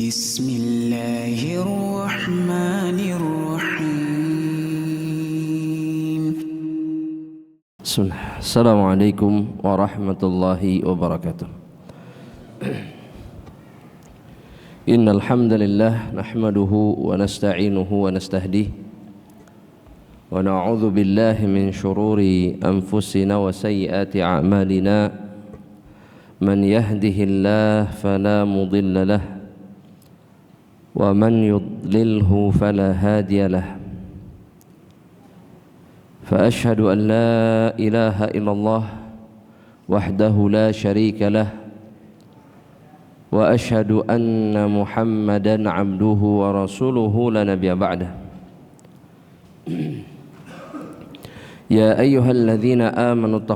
Bismillahirrahmanirrahim. Assalamualaikum warahmatullahi wabarakatuh. Innal hamdalillah nahmaduhu wa nasta'inuhu wa nastahdihi wa na'udzu billahi min shururi anfusina wa sayyiati a'malina. Man yahdihillahu fala mudilla lahu wa man yudlilhu fala hadiya lahu. فأشهد أن لا إله إلا الله وحده لا شريك له وأشهد أن محمدا عبده ورسوله لا نبي بعده. يا أيها الذين آمنوا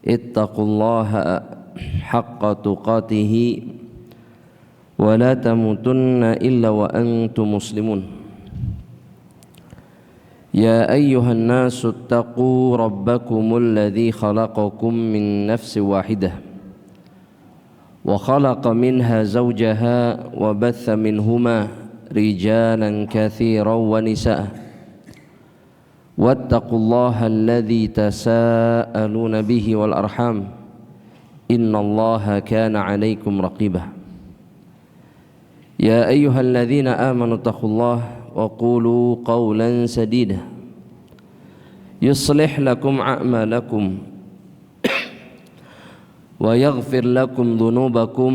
اتقوا الله حق تقاته ولا تموتن إلا وأنتم مسلمون. يا أيها الناس اتقوا ربكم الذي خلقكم من نفس واحدة وخلق منها زوجها وبث منهما رجالا كثيرا ونساء واتقوا الله الذي تساءلون به والأرحام إن الله كان عليكم رقيبا. يا أيها الذين آمنوا اتقوا الله وقولوا قولا سديدا يصلح لكم أعمالكم ويغفر لكم ذنوبكم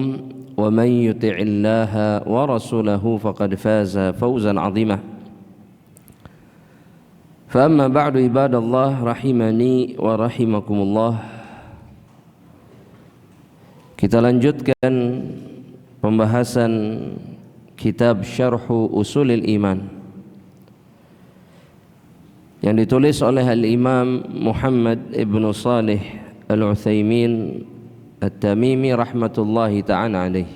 ومن يطع الله ورسوله فقد فاز فوزا عظيما. فأما بعد عباد الله رحمني ورحمكم الله. Kita lanjutkan pembahasan kitab Syarhu Usulil Iman yang ditulis oleh Al-Imam Muhammad ibn Salih Al-Utsaimin At-Tamimi rahmatullahi ta'ala alaih.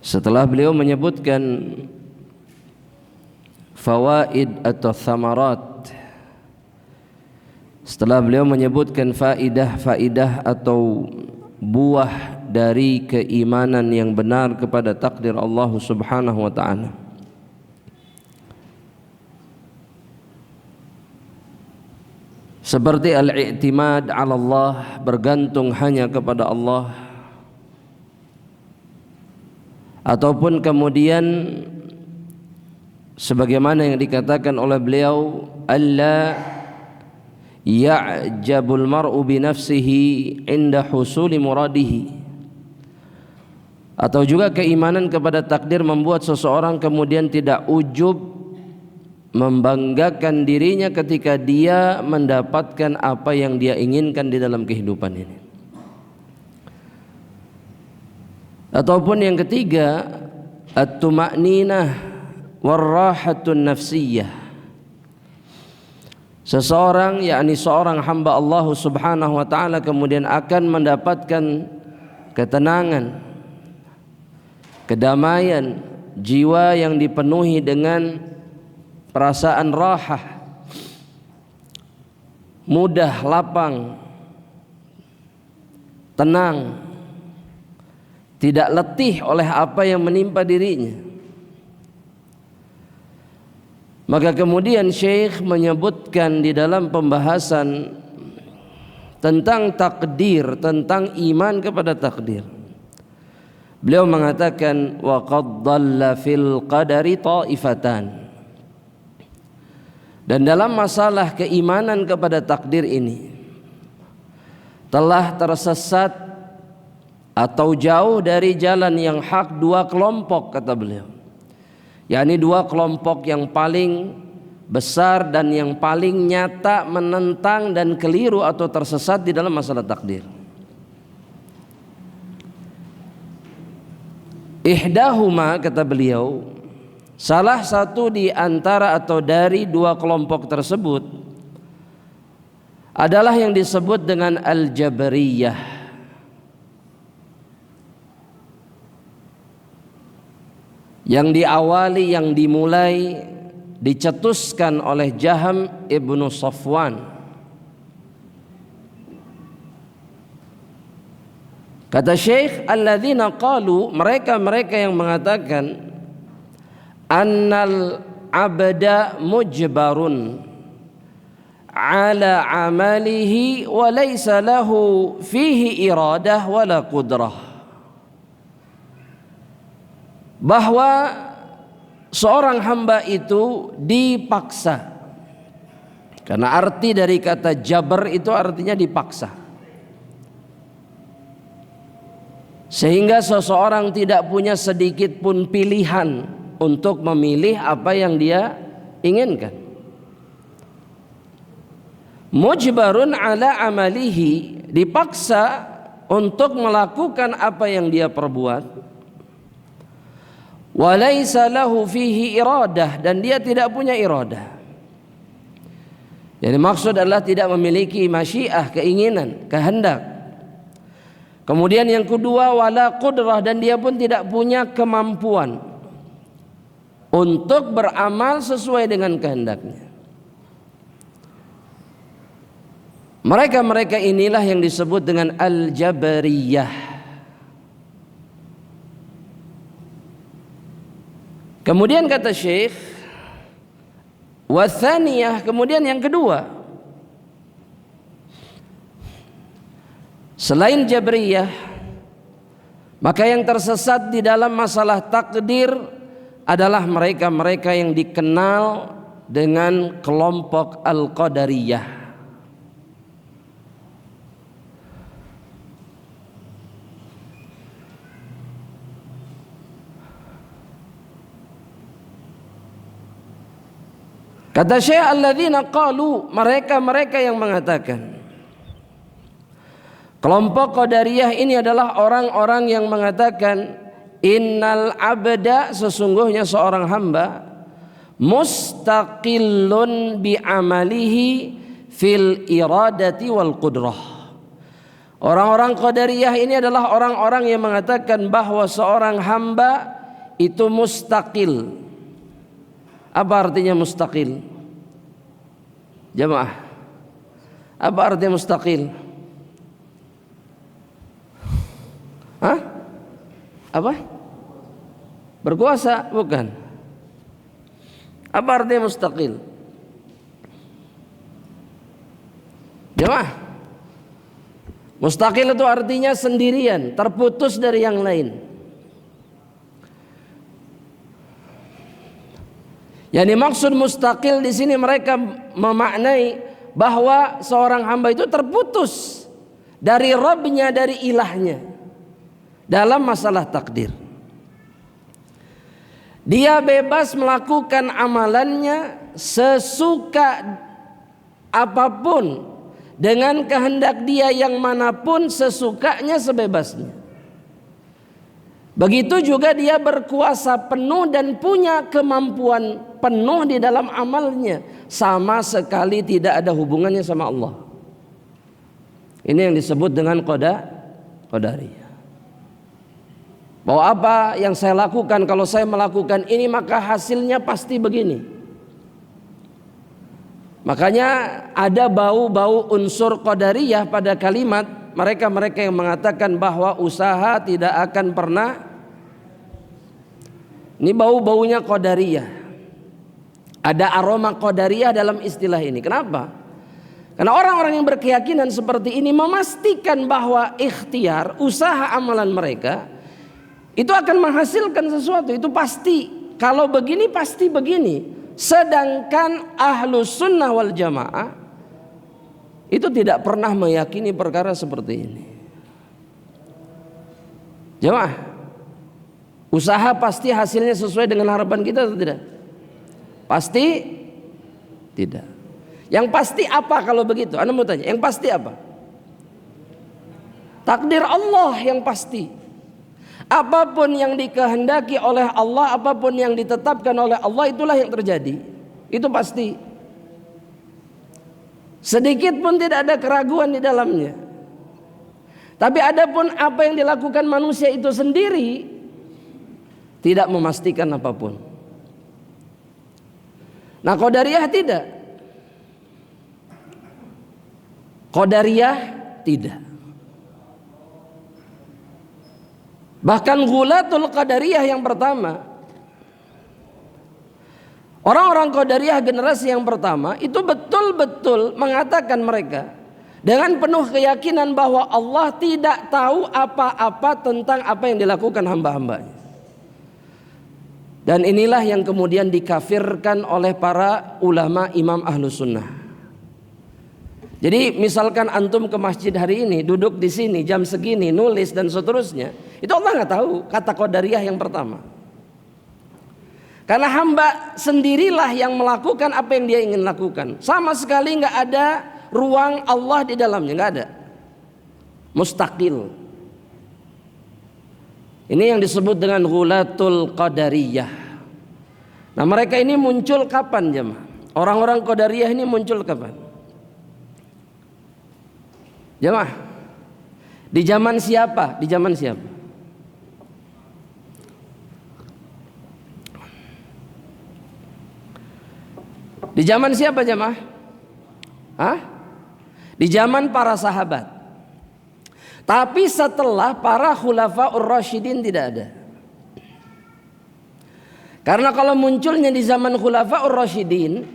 Setelah beliau menyebutkan fawaid atau thamarat, setelah beliau menyebutkan faidah atau buah dari keimanan yang benar kepada takdir Allah Subhanahu wa ta'ala, seperti al-i'timad 'ala Allah, bergantung hanya kepada Allah, ataupun kemudian sebagaimana yang dikatakan oleh beliau, alla ya'jabul mar'u bi nafsihi 'inda husuli muradihi, atau juga keimanan kepada takdir membuat seseorang kemudian tidak ujub, membanggakan dirinya ketika dia mendapatkan apa yang dia inginkan di dalam kehidupan ini. Ataupun yang ketiga, at-tuma'ninah war-rahatun nafsiyah. Seseorang, yakni seorang hamba Allah Subhanahu wa ta'ala, kemudian akan mendapatkan ketenangan, kedamaian jiwa yang dipenuhi dengan perasaan rahah, mudah, lapang, tenang, tidak letih oleh apa yang menimpa dirinya. Maka kemudian Syekh menyebutkan di dalam pembahasan tentang takdir, tentang iman kepada takdir, beliau mengatakan wa qad dhalla fil qadari ta'ifatan. Dan dalam masalah keimanan kepada takdir ini telah tersesat atau jauh dari jalan yang hak dua kelompok, kata beliau, yakni dua kelompok yang paling besar dan yang paling nyata menentang dan keliru atau tersesat di dalam masalah takdir. Ihdahuma, kata beliau, salah satu di antara atau dari dua kelompok tersebut adalah yang disebut dengan Al-Jabariyah, yang diawali, yang dimulai, dicetuskan oleh Jaham ibnu Safwan Kata Syekh, alladzina qalu, mereka-mereka yang mengatakan annal abda mujbarun ala amalihi wa laysa lahu fihi iradah wala qudrah. Bahwa seorang hamba itu dipaksa. Karena arti dari kata jabar itu artinya dipaksa. Sehingga seseorang tidak punya sedikit pun pilihan untuk memilih apa yang dia inginkan. Mujbarun ala amalihi, dipaksa untuk melakukan apa yang dia perbuat. Walaysa lahu fihi iradah, dan dia tidak punya iradah. Jadi maksud adalah tidak memiliki masyiah, keinginan, kehendak. Kemudian yang kedua, wala qudrah, dan dia pun tidak punya kemampuan untuk beramal sesuai dengan kehendaknya. Mereka-mereka inilah yang disebut dengan al-jabariyah. Kemudian kata Syekh, wathaniyah, kemudian yang kedua, selain Jabriyah, maka yang tersesat di dalam masalah takdir adalah mereka-mereka yang dikenal dengan kelompok Al-Qadariyah. Kata Syekh, alladzina qalu, mereka-mereka yang mengatakan, kelompok Qadariyah ini adalah orang-orang yang mengatakan innal abda, sesungguhnya seorang hamba, mustaqillun bi amalihi fil iradati wal qudrah. Orang-orang Qadariyah ini adalah orang-orang yang mengatakan bahwa seorang hamba itu mustaqil. Apa artinya mustaqil? Jamaah, apa artinya mustaqil? Hah? Apa? Berkuasa? Bukan. Apa artinya mustaqil? Jemaah, mustaqil itu artinya sendirian, terputus dari yang lain. Yang dimaksud mustaqil di sini, mereka memaknai bahwa seorang hamba itu terputus dari Rabbnya, dari ilahnya dalam masalah takdir. Dia bebas melakukan amalannya sesuka apapun, dengan kehendak dia yang manapun, sesukanya, sebebasnya. Begitu juga dia berkuasa penuh dan punya kemampuan penuh di dalam amalnya, sama sekali tidak ada hubungannya sama Allah. Ini yang disebut dengan qadariyah. Bahwa apa yang saya lakukan, kalau saya melakukan ini maka hasilnya pasti begini. Makanya ada bau-bau unsur qadariyah pada kalimat mereka-mereka yang mengatakan bahwa usaha tidak akan pernah. Ini bau-baunya qadariyah. Ada aroma qadariyah dalam istilah ini. Kenapa? Karena orang-orang yang berkeyakinan seperti ini memastikan bahwa ikhtiar, usaha amalan mereka itu akan menghasilkan sesuatu. Itu pasti. Kalau begini pasti begini. Sedangkan ahlus sunnah wal jamaah itu tidak pernah meyakini perkara seperti ini. Jamaah, usaha pasti hasilnya sesuai dengan harapan kita atau tidak? Pasti tidak. Yang pasti apa kalau begitu? Anda mau tanya, yang pasti apa? Takdir Allah yang pasti. Apapun yang dikehendaki oleh Allah, apapun yang ditetapkan oleh Allah, itulah yang terjadi. Itu pasti. Sedikit pun tidak ada keraguan di dalamnya. Tapi adapun apa yang dilakukan manusia itu sendiri tidak memastikan apapun. Nah, qadariyah tidak. Qadariyah tidak. Bahkan Ghulatul Qadariyah yang pertama, orang-orang Qadariyah generasi yang pertama itu betul-betul mengatakan mereka dengan penuh keyakinan bahwa Allah tidak tahu apa-apa tentang apa yang dilakukan hamba-hambanya. Dan inilah yang kemudian dikafirkan oleh para ulama imam Ahlus Sunnah. Jadi misalkan antum ke masjid hari ini, duduk di sini jam segini, nulis dan seterusnya, itu Allah nggak tahu kata Qadariyah yang pertama. Karena hamba sendirilah yang melakukan apa yang dia ingin lakukan. Sama sekali nggak ada ruang Allah di dalamnya, nggak ada. Mustaqil. Ini yang disebut dengan Ghulatul Qadariyah. Nah, mereka ini muncul kapan, jemaah? Orang-orang Qadariyah ini muncul kapan? Jemaah, di zaman siapa? Di zaman siapa? Di zaman siapa, jemaah? Hah? Di zaman para sahabat. Tapi setelah para khulafaur rasyidin tidak ada. Karena kalau munculnya di zaman khulafaur rasyidin,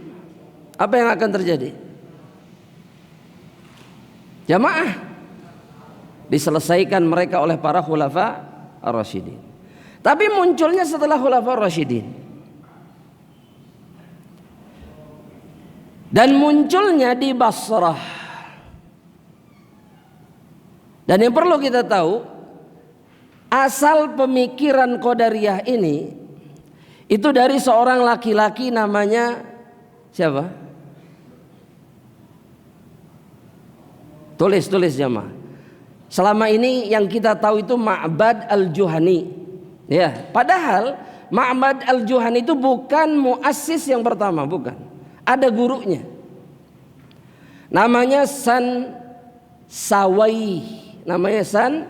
apa yang akan terjadi? Jamaah diselesaikan mereka oleh para khulafa ar-rasyidin. Tapi munculnya setelah khulafa ar-rasyidin. Dan munculnya di Basrah. Dan yang perlu kita tahu, asal pemikiran Qadariyah ini itu dari seorang laki-laki namanya siapa? Tulis jamaah. Selama ini yang kita tahu itu Ma'bad al-Juhani. Ya, padahal Ma'bad al-Juhani itu bukan muassis yang pertama, bukan. Ada gurunya. Namanya San Sawai. Namanya San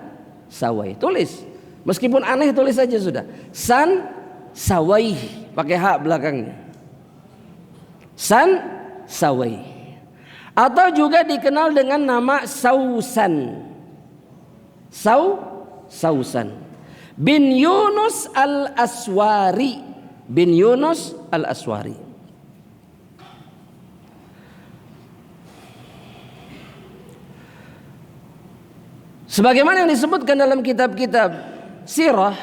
Sawai. Tulis. Meskipun aneh tulis saja sudah. San Sawai pakai hak belakangnya. San Sawai. Atau juga dikenal dengan nama Sausan. Sausan bin Yunus al-Aswari. Bin Yunus al-Aswari. Sebagaimana yang disebutkan dalam kitab-kitab sirah,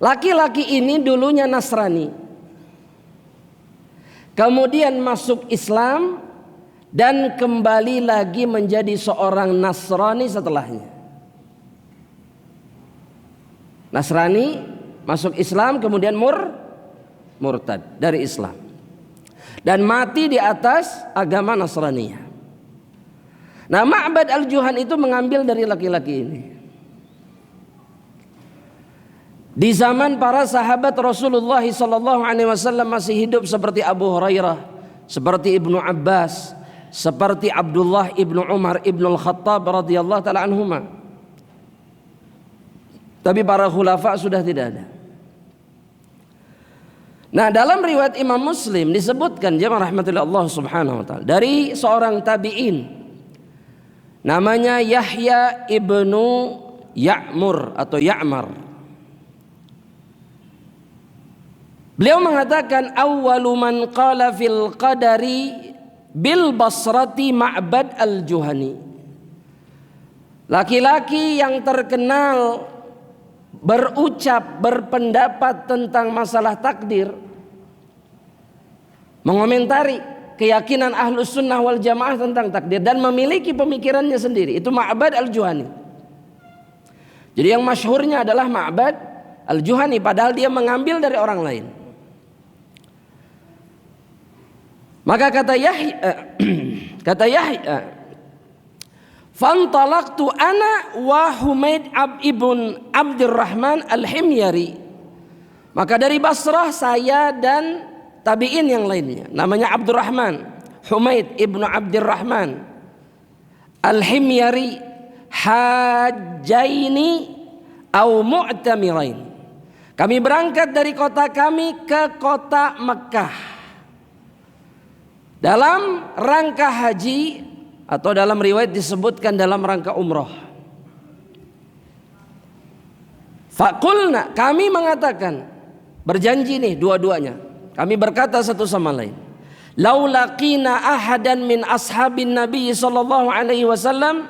laki-laki ini dulunya Nasrani, kemudian masuk Islam dan kembali lagi menjadi seorang Nasrani setelahnya. Nasrani masuk Islam kemudian murtad dari Islam dan mati di atas agama Nasraniyah. Nah, Ma'bad al-Juhani itu mengambil dari laki-laki ini. Di zaman para sahabat Rasulullah SAW masih hidup seperti Abu Hurairah, seperti Ibnu Abbas, seperti Abdullah ibnu Umar ibnu al-Khattab radhiyallahu taala anhuma. Tapi para khulafa sudah tidak ada. Nah, dalam riwayat Imam Muslim disebutkan jemaah rahmatullah Allah subhanahu wa ta'ala dari seorang tabi'in namanya Yahya ibnu Ya'mur atau Ya'mar. Beliau mengatakan awwalu man qala fil qadari bil Basrati Ma'bad al-Juhani. Laki-laki yang terkenal berucap, berpendapat tentang masalah takdir, mengomentari keyakinan Ahlus Sunnah wal Jamaah tentang takdir dan memiliki pemikirannya sendiri, itu Ma'bad al-Juhani. Jadi yang masyhurnya adalah Ma'bad al-Juhani, padahal dia mengambil dari orang lain. Maka kata Yahya, fantalaqtu ana wa Humaid ibn Abdurrahman al-Himyari. Maka dari Basrah saya dan tabi'in yang lainnya, namanya Abdurrahman, Humaid ibn Abdurrahman al-Himyari, hajjaini au mu'tamirain. Kami berangkat dari kota kami ke kota Mekkah dalam rangka haji, atau dalam riwayat disebutkan dalam rangka umroh. Faqulna, kami mengatakan, berjanji nih dua-duanya. Kami berkata satu sama lain, laulaqina ahadan min ashabin Nabi sallallahu alaihi wasallam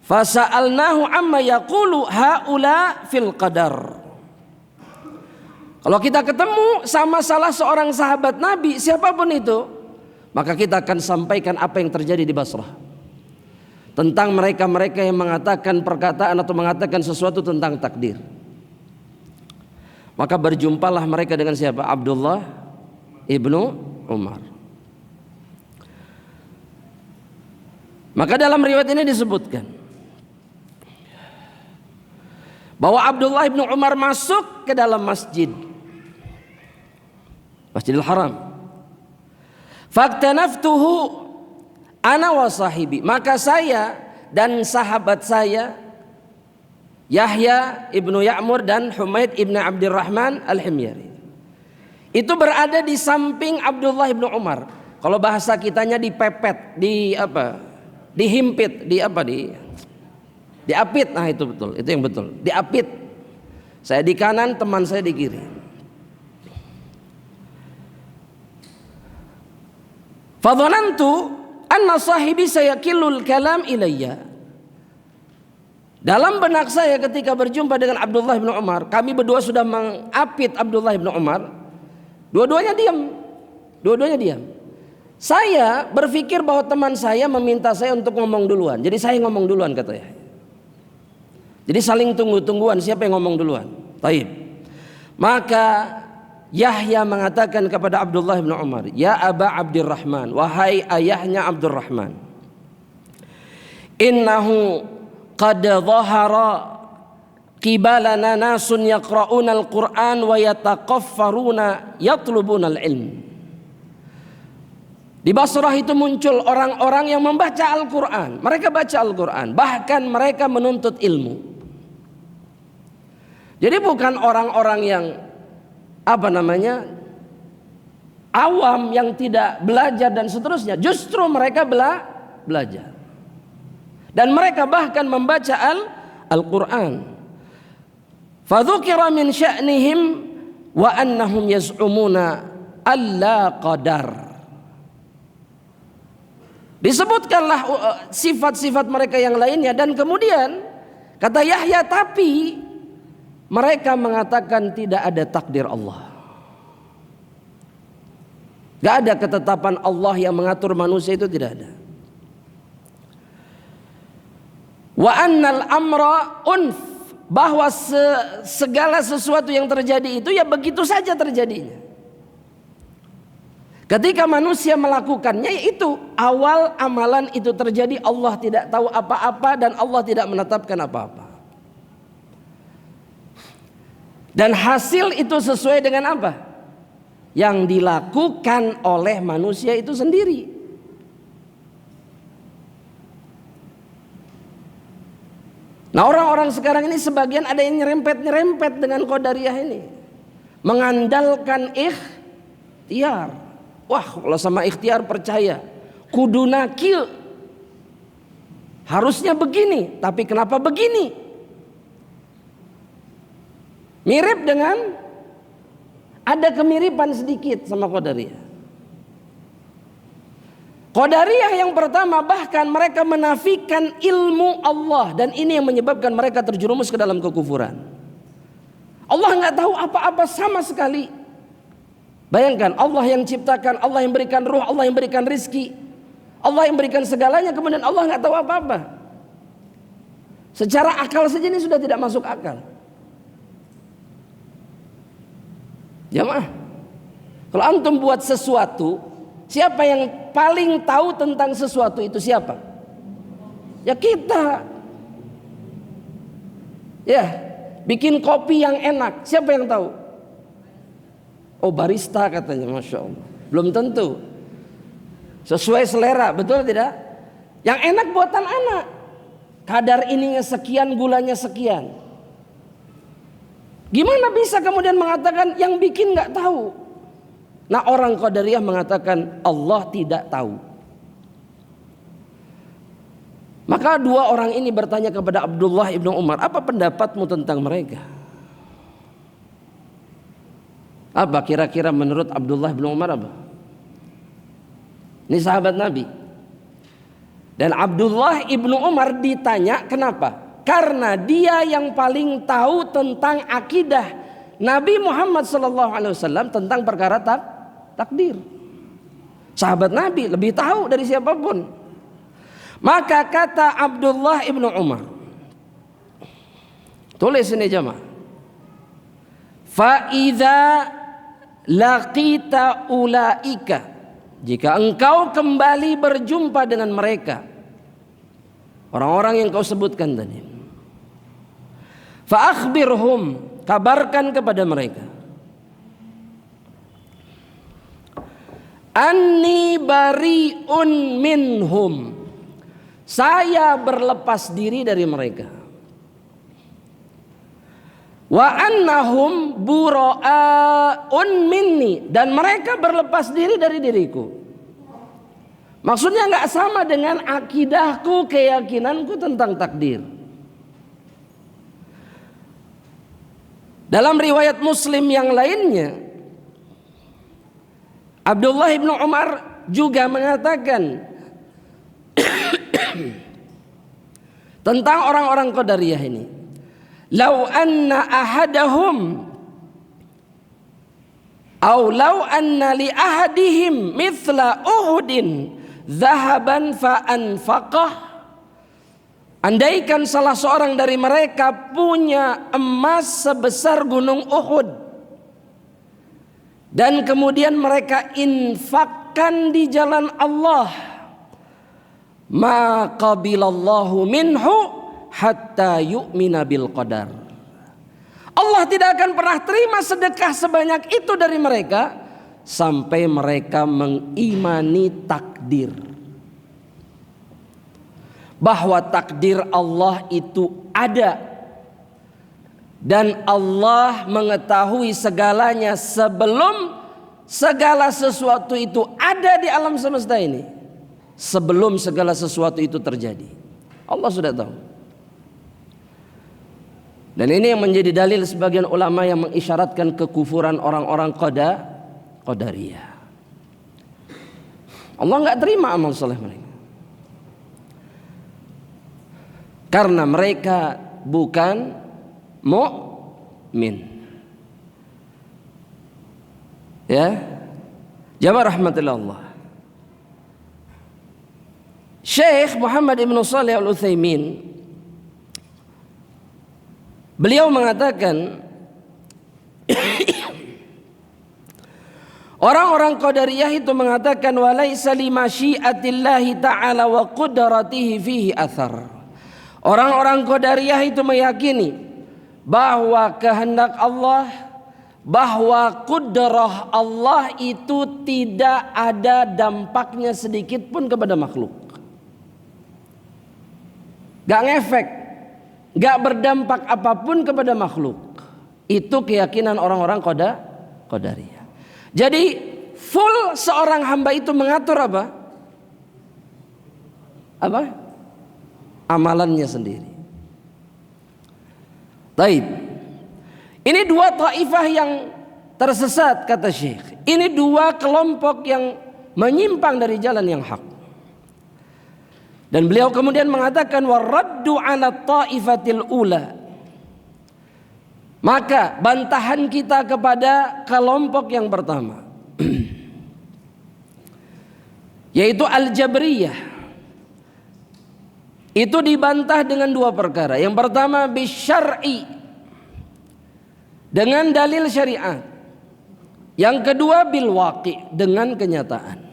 fasa'alnahu amma yaqulu haula fil qadar. Kalau kita ketemu sama salah seorang sahabat Nabi, siapapun itu, maka kita akan sampaikan apa yang terjadi di Basrah tentang mereka-mereka yang mengatakan perkataan atau mengatakan sesuatu tentang takdir. Maka berjumpalah mereka dengan siapa? Abdullah ibnu Umar. Maka dalam riwayat ini disebutkan bahwa Abdullah ibnu Umar masuk ke dalam Masjidil Haram. Faktanaftuhu ana wa sahibi, maka saya dan sahabat saya Yahya ibnu Ya'mur dan Humaid ibnu Abdurrahman al-Himyari itu berada di samping Abdullah ibnu Umar. Kalau bahasa kitanya dipepet, dihimpit, diapit. Nah itu betul, itu yang betul, diapit. Saya di kanan, teman saya di kiri. Fadhanantu anna sahibi sayakilul kalam ilayya. Dalam benak saya ketika berjumpa dengan Abdullah bin Umar, kami berdua sudah mengapit Abdullah bin Umar. Dua-duanya diam. Saya berpikir bahwa teman saya meminta saya untuk ngomong duluan. Jadi saya ngomong duluan katanya. Jadi saling tunggu-tungguan siapa yang ngomong duluan. Taib. Maka Yahya mengatakan kepada Abdullah bin Umar, ya Aba Abdurrahman, wahai ayahnya Abdurrahman, innahu qad dhahara qibalana nasun yaqra'una al-Qur'an wa yataqaffaruna yatlubuna al-ilm. Di Basrah itu muncul orang-orang yang membaca Al-Quran. Mereka baca Al-Quran, bahkan mereka menuntut ilmu. Jadi bukan orang-orang yang awam yang tidak belajar dan seterusnya. Justru mereka belajar. Dan mereka bahkan membaca Al-Quran. Fadzukira min sya'nihim wa annahum yaz'umuna alla qadar. Disebutkanlah sifat-sifat mereka yang lainnya. Dan kemudian kata Yahya, tapi mereka mengatakan tidak ada takdir Allah. Gak ada ketetapan Allah yang mengatur manusia, itu tidak ada. Wa annal amra unf, bahwa segala sesuatu yang terjadi itu ya begitu saja terjadinya. Ketika manusia melakukannya, yaitu awal amalan itu terjadi, Allah tidak tahu apa-apa dan Allah tidak menetapkan apa-apa. Dan hasil itu sesuai dengan apa? Yang dilakukan oleh manusia itu sendiri. Nah, orang-orang sekarang ini sebagian ada yang nyerempet dengan qadariyah ini. Mengandalkan ikhtiar. Wah, kalau sama ikhtiar percaya. Kudu nakil. Harusnya begini, tapi kenapa begini? Mirip dengan, ada kemiripan sedikit sama qadariyah. Qadariyah yang pertama, bahkan mereka menafikan ilmu Allah, dan ini yang menyebabkan mereka terjerumus ke dalam kekufuran. Allah nggak tahu apa-apa sama sekali. Bayangkan, Allah yang ciptakan, Allah yang berikan ruh, Allah yang berikan rizki, Allah yang berikan segalanya, kemudian Allah nggak tahu apa-apa. Secara akal saja ini sudah tidak masuk akal. Jamaah, kalau antum buat sesuatu, siapa yang paling tahu tentang sesuatu itu siapa? Ya kita. Ya, bikin kopi yang enak, siapa yang tahu? Oh, barista katanya, Masya Allah. Belum tentu sesuai selera, betul tidak? Yang enak buatan anak, kadar ininya sekian, gulanya sekian. Gimana bisa kemudian mengatakan yang bikin nggak tahu? Nah, orang qadariyah mengatakan Allah tidak tahu. Maka dua orang ini bertanya kepada Abdullah ibnu Umar, apa pendapatmu tentang mereka? Apa kira-kira menurut Abdullah ibnu Umar apa? Ini sahabat Nabi. Dan Abdullah ibnu Umar ditanya kenapa? Karena dia yang paling tahu tentang akidah Nabi Muhammad SAW tentang perkara takdir. Sahabat Nabi lebih tahu dari siapapun. Maka kata Abdullah ibnu Umar, tulis ini jemaah, fa idza laqita ulaika, jika engkau kembali berjumpa dengan mereka, orang-orang yang kau sebutkan tadi, fa akhbirhum, kabarkan kepada mereka, anni bariun minhum, saya berlepas diri dari mereka. Wa annahum bura'un minni, dan mereka berlepas diri dari diriku. Maksudnya nggak sama dengan akidahku, keyakinanku tentang takdir. Dalam riwayat Muslim yang lainnya, Abdullah ibnu Umar juga mengatakan tentang orang-orang Qadariyah ini, lau anna ahadahum aw lau anna li ahadihim mithla uhudin dhahaban fa anfaqah, andaikan salah seorang dari mereka punya emas sebesar gunung Uhud dan kemudian mereka infakkan di jalan Allah, ma qabilallahu minhu hatta yu'mina bil qadar. Allah tidak akan pernah terima sedekah sebanyak itu dari mereka sampai mereka mengimani takdir, bahwa takdir Allah itu ada dan Allah mengetahui segalanya sebelum segala sesuatu itu ada di alam semesta ini. Sebelum segala sesuatu itu terjadi, Allah sudah tahu. Dan ini yang menjadi dalil sebagian ulama yang mengisyaratkan kekufuran orang-orang Qadariyah. Allah nggak terima amal soleh mereka karena mereka bukan mukmin. Ya, jamaah rahmatillah Allah. Syekh Muhammad ibn Shalih al-Utsaimin, beliau mengatakan orang-orang Qadariyah itu mengatakan walaisa li masyiatillahi ta'ala wa qudratihi fihi athar. Orang-orang Qadariyah itu meyakini bahwa kehendak Allah, bahwa kudrah Allah itu tidak ada dampaknya sedikit pun kepada makhluk. Gak ngefek, gak berdampak apapun kepada makhluk. Itu keyakinan orang-orang Qadariyah. Jadi full seorang hamba itu mengatur apa? Apa? Amalannya sendiri. Taib. Ini dua taifah yang tersesat kata Syekh. Ini dua kelompok yang menyimpang dari jalan yang hak. Dan beliau kemudian mengatakan waraddu ala taifatil ula. Maka bantahan kita kepada kelompok yang pertama yaitu Al-Jabriyah, itu dibantah dengan dua perkara. Yang pertama bisyar'i, dengan dalil syariat. Yang kedua bil waqi', dengan kenyataan.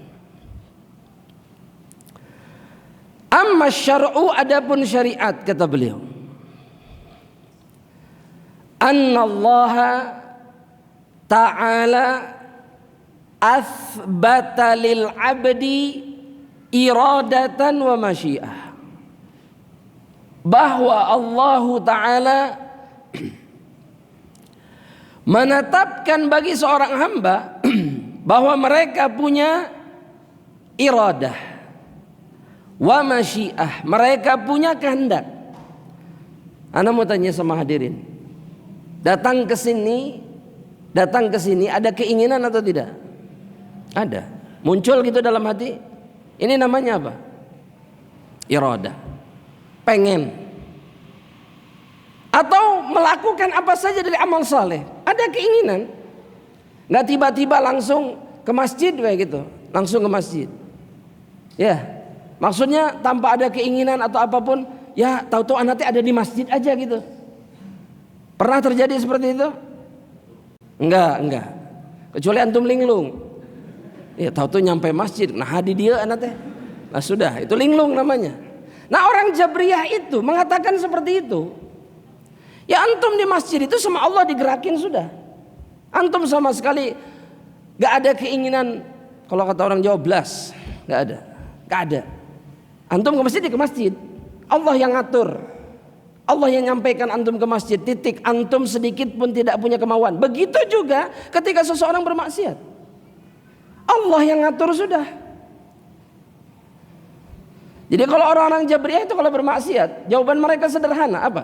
Amma syar'u, adapun syariat kata beliau, annallaha ta'ala athbata lil abdi iradatan wa masyiah, bahwa Allah Ta'ala menetapkan bagi seorang hamba bahwa mereka punya iradah wa masyiah, mereka punya kehendak. Ana mau tanya sama hadirin, datang ke sini ada keinginan atau tidak? Ada. Muncul gitu dalam hati. Ini namanya apa? Iradah. Pengen. Atau melakukan apa saja dari amal saleh. Ada keinginan. Nggak tiba-tiba langsung ke masjid kayak gitu. Langsung ke masjid. Ya. Maksudnya tanpa ada keinginan atau apapun, ya tahu-tahu anaknya ada di masjid aja gitu. Pernah terjadi seperti itu? Enggak. Kecuali antum linglung. Ya tahu-tahu nyampe masjid, nah hadi dia anaknya. Nah sudah, itu linglung namanya. Nah orang Jabriyah itu mengatakan seperti itu. Ya antum di masjid itu sama Allah digerakin sudah. Antum sama sekali gak ada keinginan, kalau kata orang Jawa blas, gak ada. Antum ke masjid, Allah yang ngatur, Allah yang nyampaikan antum ke masjid, titik. Antum sedikit pun tidak punya kemauan. Begitu juga ketika seseorang bermaksiat, Allah yang ngatur sudah. Jadi kalau orang-orang Jabriyah itu kalau bermaksiat, jawaban mereka sederhana, apa?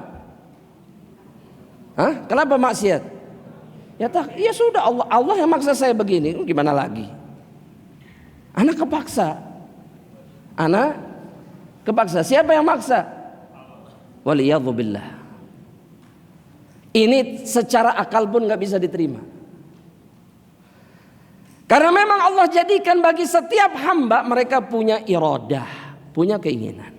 Hah? Kenapa maksiat? Ya sudah, Allah yang maksa saya begini, gimana lagi? Anak kepaksa. Siapa yang maksa? Waliyadzubillah. Ini secara akal pun gak bisa diterima. Karena memang Allah jadikan bagi setiap hamba mereka punya iradah, punya keinginan.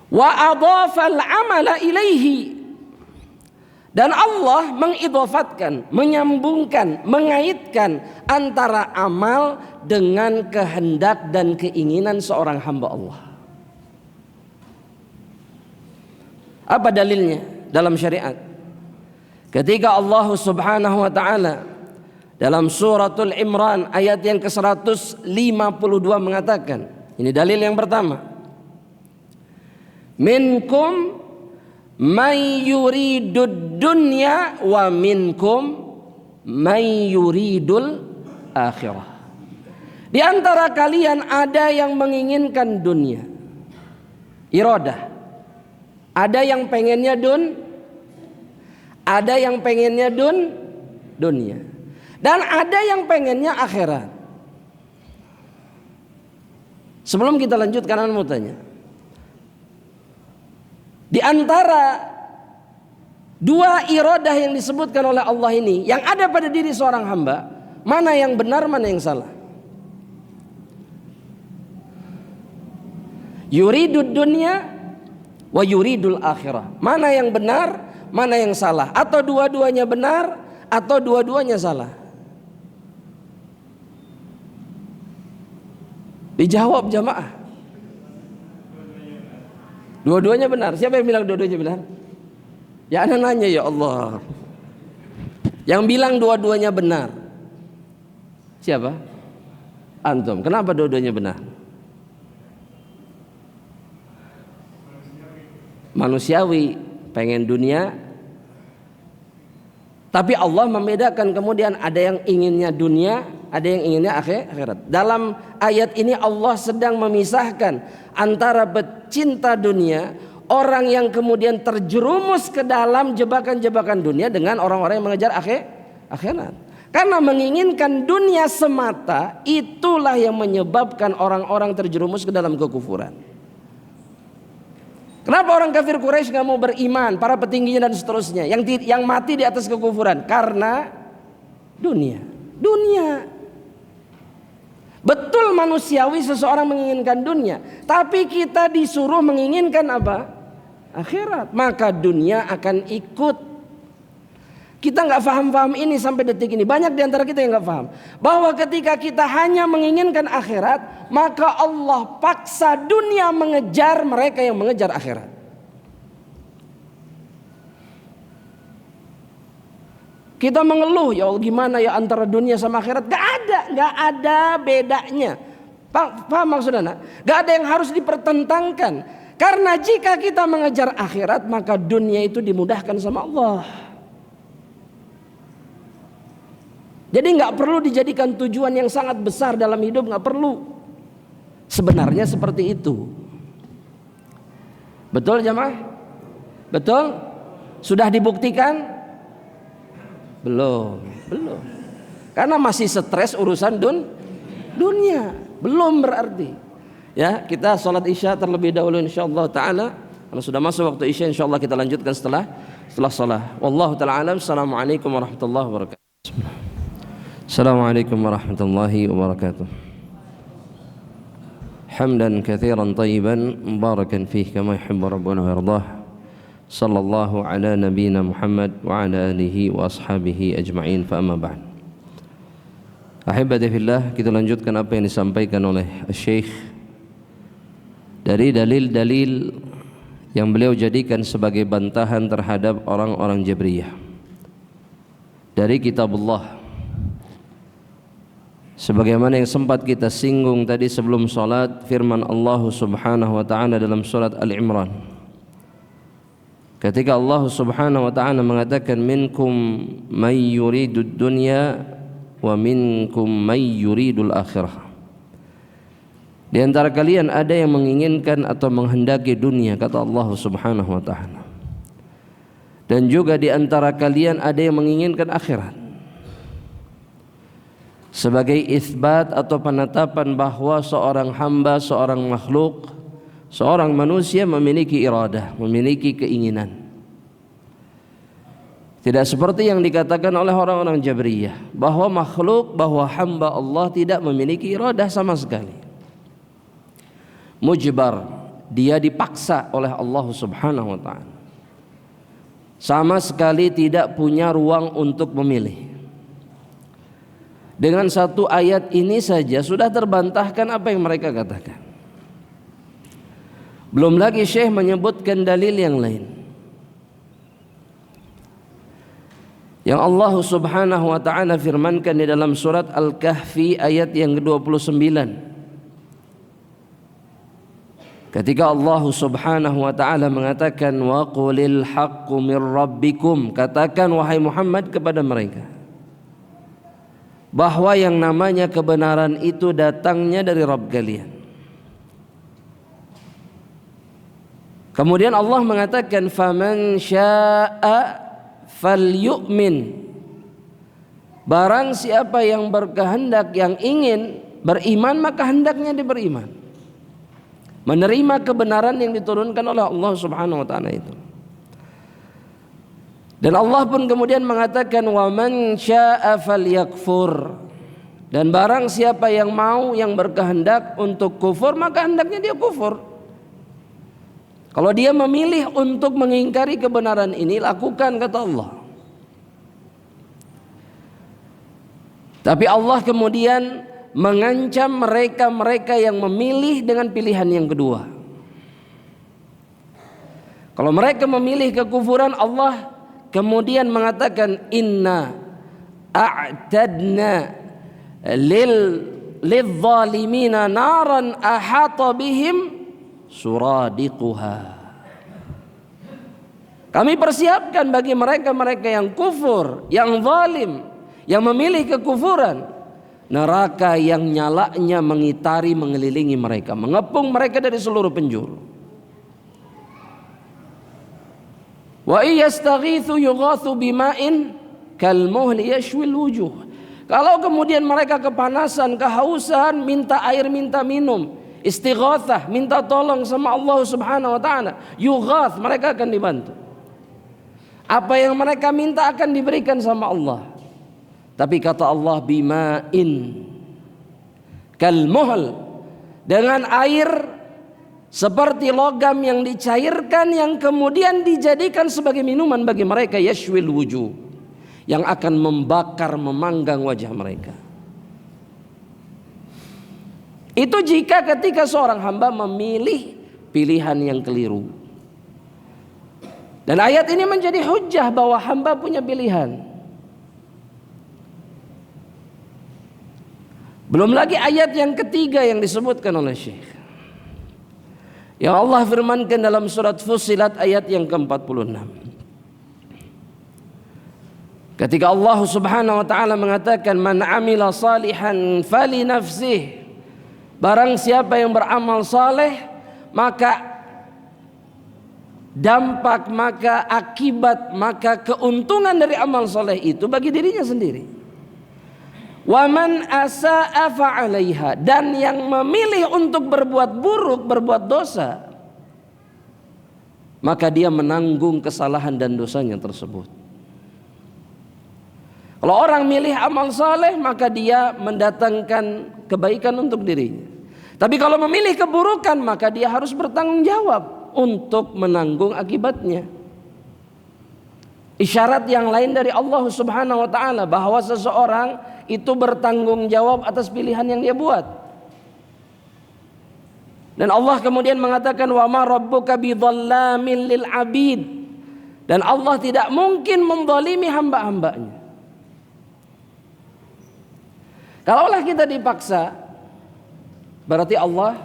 Wa adhafal amala ilaihi. Dan Allah mengidhafatkan, menyambungkan, mengaitkan antara amal dengan kehendak dan keinginan seorang hamba Allah. Apa dalilnya dalam syariat? Ketika Allah Subhanahu wa taala dalam suratul Imran ayat yang ke-152 mengatakan, ini dalil yang pertama. Minkum may yuridud dunya wa minkum may yuridul akhirah. Di antara kalian ada yang menginginkan dunia, iradah. Ada yang pengennya ada yang pengennya dunia. Dan ada yang pengennya akhirat. Sebelum kita lanjutkan, saya mau tanya. Di antara dua iradah yang disebutkan oleh Allah ini, yang ada pada diri seorang hamba, mana yang benar, mana yang salah? Yuridud dunya wa yuridul akhirah. Mana yang benar, mana yang salah? Atau dua-duanya benar, atau dua-duanya salah? Dijawab jamaah. Dua-duanya benar. Siapa yang bilang dua-duanya benar? Ya ana nanya, ya Allah. Yang bilang dua-duanya benar siapa? Antum. Kenapa dua-duanya benar? Manusiawi, pengen dunia. Tapi Allah membedakan, kemudian ada yang inginnya dunia, ada yang inginnya akhirat. Dalam ayat ini Allah sedang memisahkan antara pecinta dunia, orang yang kemudian terjerumus ke dalam jebakan-jebakan dunia, dengan orang-orang yang mengejar akhirat. Karena menginginkan dunia semata, itulah yang menyebabkan orang-orang terjerumus ke dalam kekufuran. Kenapa orang kafir Quraisy gak mau beriman, para petingginya dan seterusnya, yang mati di atas kekufuran? Karena dunia. Betul manusiawi seseorang menginginkan dunia, tapi kita disuruh menginginkan apa? Akhirat. Maka dunia akan ikut. Kita nggak paham ini sampai detik ini. Banyak di antara kita yang nggak paham bahwa ketika kita hanya menginginkan akhirat, maka Allah paksa dunia mengejar mereka yang mengejar akhirat. Kita mengeluh, ya Allah gimana ya antara dunia sama akhirat? Gak ada bedanya. Paham maksudnya? Gak ada yang harus dipertentangkan. Karena jika kita mengejar akhirat, maka dunia itu dimudahkan sama Allah. Jadi nggak perlu dijadikan tujuan yang sangat besar dalam hidup, nggak perlu. Sebenarnya seperti itu. Betul jamaah? Betul? Sudah dibuktikan? Belum. Karena masih stres urusan dunia. Belum berarti. Ya, kita salat Isya terlebih dahulu insyaallah taala. Kalau sudah masuk waktu Isya insyaallah kita lanjutkan setelah salat. Wallahu taala alam. Assalamualaikum warahmatullahi wabarakatuh. Assalamualaikum warahmatullahi wabarakatuh. حمدا كثيرا طيبا مباركا فيه كما يحب ربنا ويرضاه صلى الله على نبينا محمد وعلى آله وأصحابه أجمعين فأما بعد. Ahibati fillah, kita lanjutkan apa yang disampaikan oleh Syekh dari dalil-dalil yang beliau jadikan sebagai bantahan terhadap orang-orang Jabriyah dari kitabullah. Sebagaimana yang sempat kita singgung tadi sebelum salat, firman Allah Subhanahu wa taala dalam surat Al-Imran. Ketika Allah Subhanahu wa taala mengatakan minkum may yuridud dunya wa minkum may yuridul akhirah. Di antara kalian ada yang menginginkan atau menghendaki dunia, kata Allah Subhanahu wa taala. Dan juga di antara kalian ada yang menginginkan akhirat. Sebagai isbat atau penetapan bahwa seorang hamba, seorang makhluk, seorang manusia memiliki iradah, memiliki keinginan. Tidak seperti yang dikatakan oleh orang-orang Jabriyah bahwa makhluk, bahwa hamba Allah tidak memiliki iradah sama sekali. Mujbar, dia dipaksa oleh Allah Subhanahu wa taala. Sama sekali tidak punya ruang untuk memilih. Dengan satu ayat ini saja sudah terbantahkan apa yang mereka katakan. Belum lagi Syekh menyebutkan dalil yang lain. Yang Allah Subhanahu wa taala firmankan di dalam surat Al-Kahfi ayat yang ke-29. Ketika Allah Subhanahu wa taala mengatakan wa qulil haqqu mir rabbikum, katakan wahai Muhammad kepada mereka bahwa yang namanya kebenaran itu datangnya dari Rabb kalian. Kemudian Allah mengatakan faman syaa'a falyu'min. Barang siapa yang berkehendak, yang ingin beriman, maka hendaknya dia beriman. Menerima kebenaran yang diturunkan oleh Allah Subhanahu wa taala itu. Dan Allah pun kemudian mengatakan wa man syaa'a falyakfur. Dan barang siapa yang mau, yang berkehendak untuk kufur, maka hendaknya dia kufur. Kalau dia memilih untuk mengingkari kebenaran ini, lakukan, kata Allah. Tapi Allah kemudian mengancam mereka-mereka yang memilih dengan pilihan yang kedua. Kalau mereka memilih kekufuran, Allah kemudian mengatakan inna a'tadna lil-zalimina naran ahata bihim suradiquha. Kami persiapkan bagi mereka-mereka yang kufur, yang zalim, yang memilih kekufuran, neraka yang nyalanya mengitari, mengelilingi mereka, mengepung mereka dari seluruh penjuru. Wa iyastaghitsu yughatsu bima'in kalmuhli yashwil wujuh. Kalau kemudian mereka kepanasan, kehausan, minta air, minta minum, istighatsah, minta tolong sama Allah Subhanahu wa taala, yughath, mereka akan dibantu. Apa yang mereka minta akan diberikan sama Allah. Tapi kata Allah bima'in kalmuhl, dengan air seperti logam yang dicairkan yang kemudian dijadikan sebagai minuman bagi mereka, yashwil wujuh, yang akan membakar, memanggang wajah mereka. Itu jika ketika seorang hamba memilih pilihan yang keliru. Dan ayat ini menjadi hujjah bahwa hamba punya pilihan. Belum lagi ayat yang ketiga yang disebutkan oleh Syekh, yang Allah firmankan dalam surat Fussilat ayat yang ke-46. Ketika Allah Subhanahu wa taala mengatakan man amila salihan fali nafsihi Barang siapa yang beramal saleh, maka dampak, maka akibat, maka keuntungan dari amal saleh itu bagi dirinya sendiri. Wa man asaa fa'alaiha, dan yang memilih untuk berbuat buruk, berbuat dosa, maka dia menanggung kesalahan dan dosanya tersebut. Kalau orang milih amal saleh, maka dia mendatangkan kebaikan untuk dirinya. Tapi kalau memilih keburukan, maka dia harus bertanggung jawab untuk menanggung akibatnya. Isyarat yang lain dari Allah Subhanahu wa taala bahwa seseorang itu bertanggung jawab atas pilihan yang dia buat. Dan Allah kemudian mengatakan wa ma rabbuka bidzallamin lil abid, dan Allah tidak mungkin menzalimi hamba-hambanya. Kalaulah kita dipaksa, berarti Allah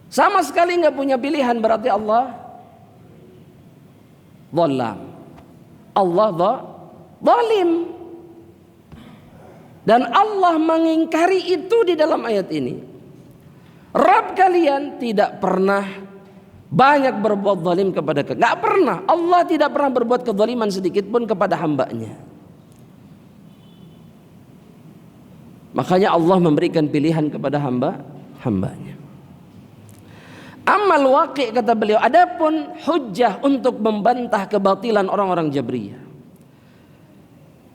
sama sekali nggak punya pilihan, berarti Allah zalim. Allah zalim. Dan Allah mengingkari itu di dalam ayat ini. Rabb kalian tidak pernah banyak berbuat zalim kepada kalian. Nggak pernah. Allah tidak pernah berbuat kezaliman sedikit pun kepada hambanya. Makanya Allah memberikan pilihan kepada hambanya. Amal waqi', kata beliau, adapun hujjah untuk membantah kebatilan orang-orang Jabriyah.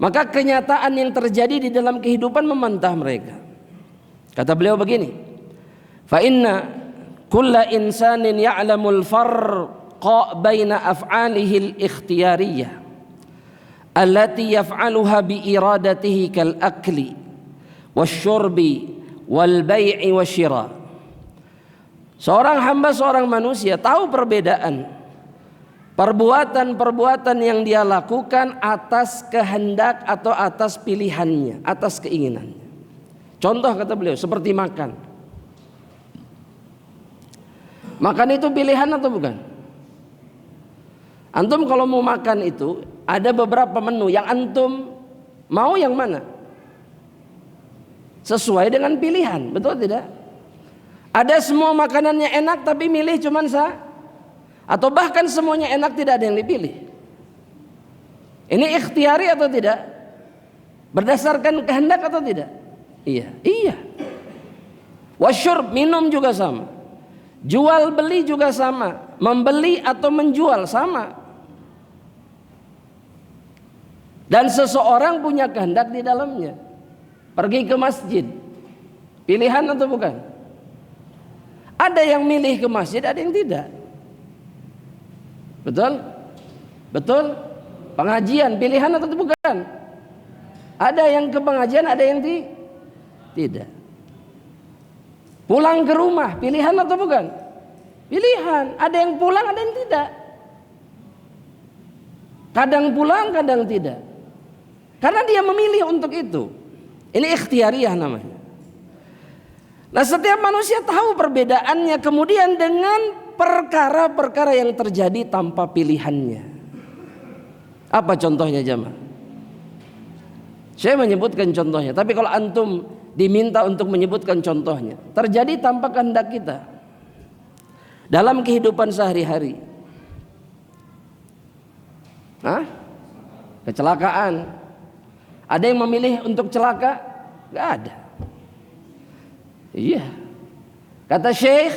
Maka kenyataan yang terjadi di dalam kehidupan membantah mereka. Kata beliau begini, fa inna kulla insanin ya'lamul farqa baina af'alihi al-ikhtiyariyah allati yaf'aluha bi iradatihi kal akli wasyurbi wal bai'i wasyira. Seorang hamba, seorang manusia tahu perbedaan perbuatan-perbuatan yang dia lakukan atas kehendak atau atas pilihannya, atas keinginannya. Contoh kata beliau seperti makan. Makan itu pilihan atau bukan? Antum kalau mau makan itu ada beberapa menu yang antum mau yang mana? Sesuai dengan pilihan, betul tidak? Ada semua makanannya enak tapi milih cuman atau bahkan semuanya enak tidak ada yang dipilih. Ini ikhtiari atau tidak? Berdasarkan kehendak atau tidak? Iya. Wasyurb, minum juga sama. Jual beli juga sama. Membeli atau menjual sama. Dan seseorang punya kehendak di dalamnya. Pergi ke masjid, pilihan atau bukan? Ada yang milih ke masjid, ada yang tidak. Betul? Pengajian, pilihan atau bukan? Ada yang ke pengajian, ada yang tidak. Pulang ke rumah, pilihan atau bukan? Pilihan. Ada yang pulang, ada yang tidak. Kadang pulang, kadang tidak. Karena dia memilih untuk itu. Ini ikhtiariyah namanya. Nah, setiap manusia tahu perbedaannya kemudian dengan perkara-perkara yang terjadi tanpa pilihannya. Apa contohnya jamaah? Saya menyebutkan contohnya, tapi kalau antum diminta untuk menyebutkan contohnya, terjadi tanpa kehendak kita dalam kehidupan sehari-hari. Kecelakaan. Ada yang memilih untuk celaka? Gak ada. Iya. Kata Syekh,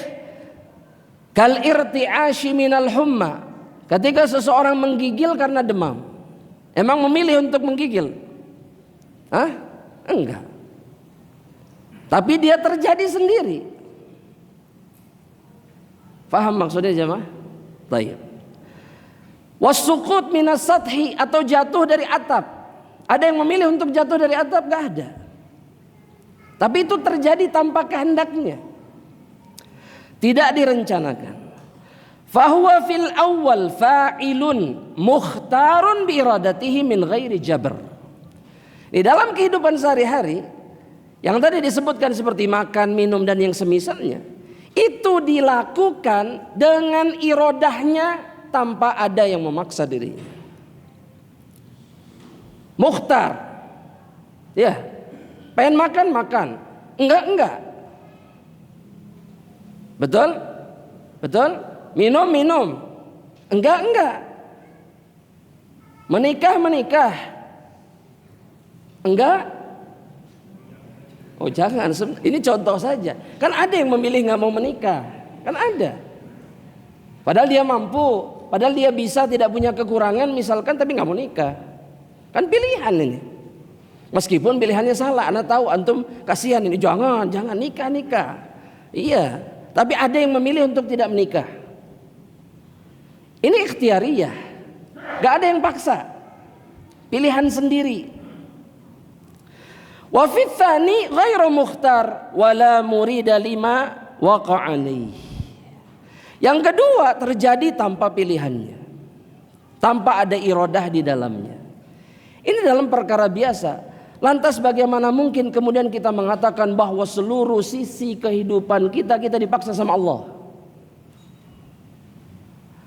kal irti'ashi minal humma. Ketika seseorang menggigil karena demam, emang memilih untuk menggigil? Enggak. Tapi dia terjadi sendiri. Faham maksudnya jemaah? Baik. Wassuqut minas sathi, atau jatuh dari atap. Ada yang memilih untuk jatuh dari atap? Gak ada. Tapi itu terjadi tanpa kehendaknya. Tidak direncanakan. Fahuwa fil awal fa'ilun mukhtarun bi iradatihi min ghairi jabr. Di dalam kehidupan sehari-hari yang tadi disebutkan seperti makan, minum dan yang semisalnya, itu dilakukan dengan irodahnya tanpa ada yang memaksa dirinya. Mukhtar, ya, pengen makan, enggak, Betul? Betul? Minum. Enggak. Menikah. Enggak. Oh jangan, ini contoh saja. Kan ada yang memilih nggak mau menikah, kan ada. Padahal dia mampu, padahal dia bisa, tidak punya kekurangan misalkan, tapi nggak mau nikah. Kan pilihan ini. Meskipun pilihannya salah, Anda tahu, antum kasihan ini, jangan nikah. Iya, tapi ada yang memilih untuk tidak menikah. Ini ikhtiariyah, nggak ada yang paksa, pilihan sendiri. Wa fi tsani ghairu mukhtar wala murida lima waqa'ani. Yang kedua terjadi tanpa pilihannya, tanpa ada iradah di dalamnya. Ini dalam perkara biasa. Lantas bagaimana mungkin kemudian kita mengatakan bahwa seluruh sisi kehidupan kita dipaksa sama Allah?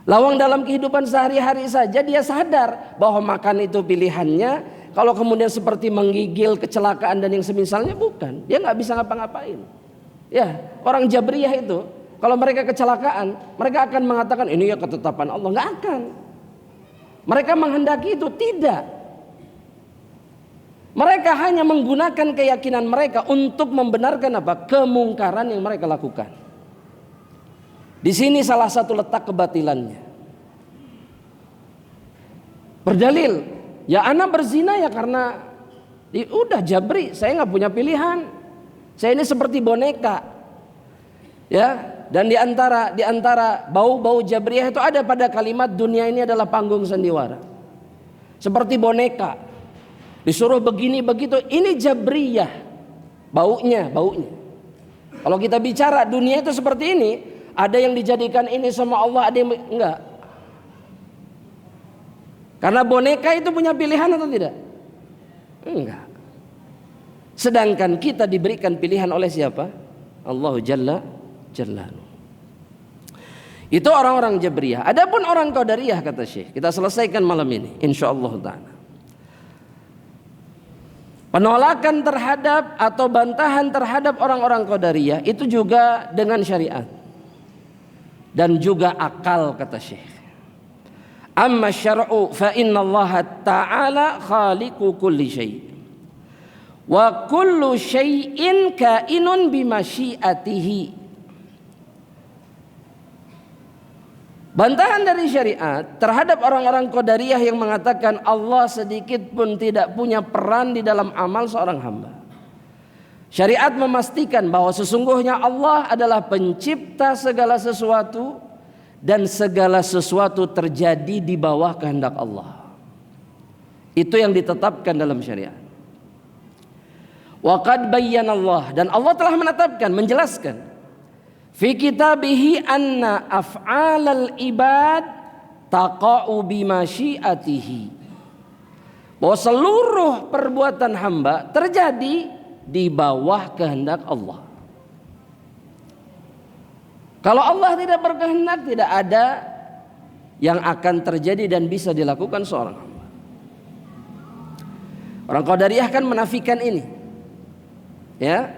Lawang dalam kehidupan sehari-hari saja dia sadar bahwa makan itu pilihannya. Kalau kemudian seperti menggigil, kecelakaan dan yang semisalnya, bukan. Dia nggak bisa ngapa-ngapain. Ya, orang Jabriyah itu kalau mereka kecelakaan, mereka akan mengatakan ini ya ketetapan Allah. Nggak akan. Mereka menghendaki itu tidak. Mereka hanya menggunakan keyakinan mereka untuk membenarkan apa? Kemungkaran yang mereka lakukan. Di sini salah satu letak kebatilannya. Berdalil, ya anak berzina ya karena udah jabri, saya nggak punya pilihan. Saya ini seperti boneka. Ya, dan di antara bau-bau jabriyah itu ada pada kalimat dunia ini adalah panggung sandiwara. Seperti boneka. Disuruh begini begitu, ini jabriyah. Baunya. Kalau kita bicara dunia itu seperti ini, ada yang dijadikan ini sama Allah, ada yang enggak. Karena boneka itu punya pilihan atau tidak? Enggak. Sedangkan kita diberikan pilihan oleh siapa? Allah Jalla Jalaluhu. Itu orang-orang Jabriyah. Adapun orang Qadariyah kata Syekh, kita selesaikan malam ini insyaallah taala. Penolakan terhadap atau bantahan terhadap orang-orang Qadariyah itu juga dengan syariat dan juga akal kata Syekh. Amma syar'u fa inna Allah ta'ala khaliqu kulli syai' wa kullu syai'in kainun bimasyiatihi. Bantahan dari syariat terhadap orang-orang Qadariyah yang mengatakan Allah sedikit pun tidak punya peran di dalam amal seorang hamba. Syariat memastikan bahwa sesungguhnya Allah adalah pencipta segala sesuatu dan segala sesuatu terjadi di bawah kehendak Allah. Itu yang ditetapkan dalam syariat. Wa qad bayyana Allah, dan Allah telah menetapkan, menjelaskan fi kitabihi anna af'alal ibad taqa'u bimasyiatihi, bahwa seluruh perbuatan hamba terjadi di bawah kehendak Allah. Kalau Allah tidak berkehendak, tidak ada yang akan terjadi dan bisa dilakukan seorang hamba. Orang Qadariyah kan menafikan ini, ya.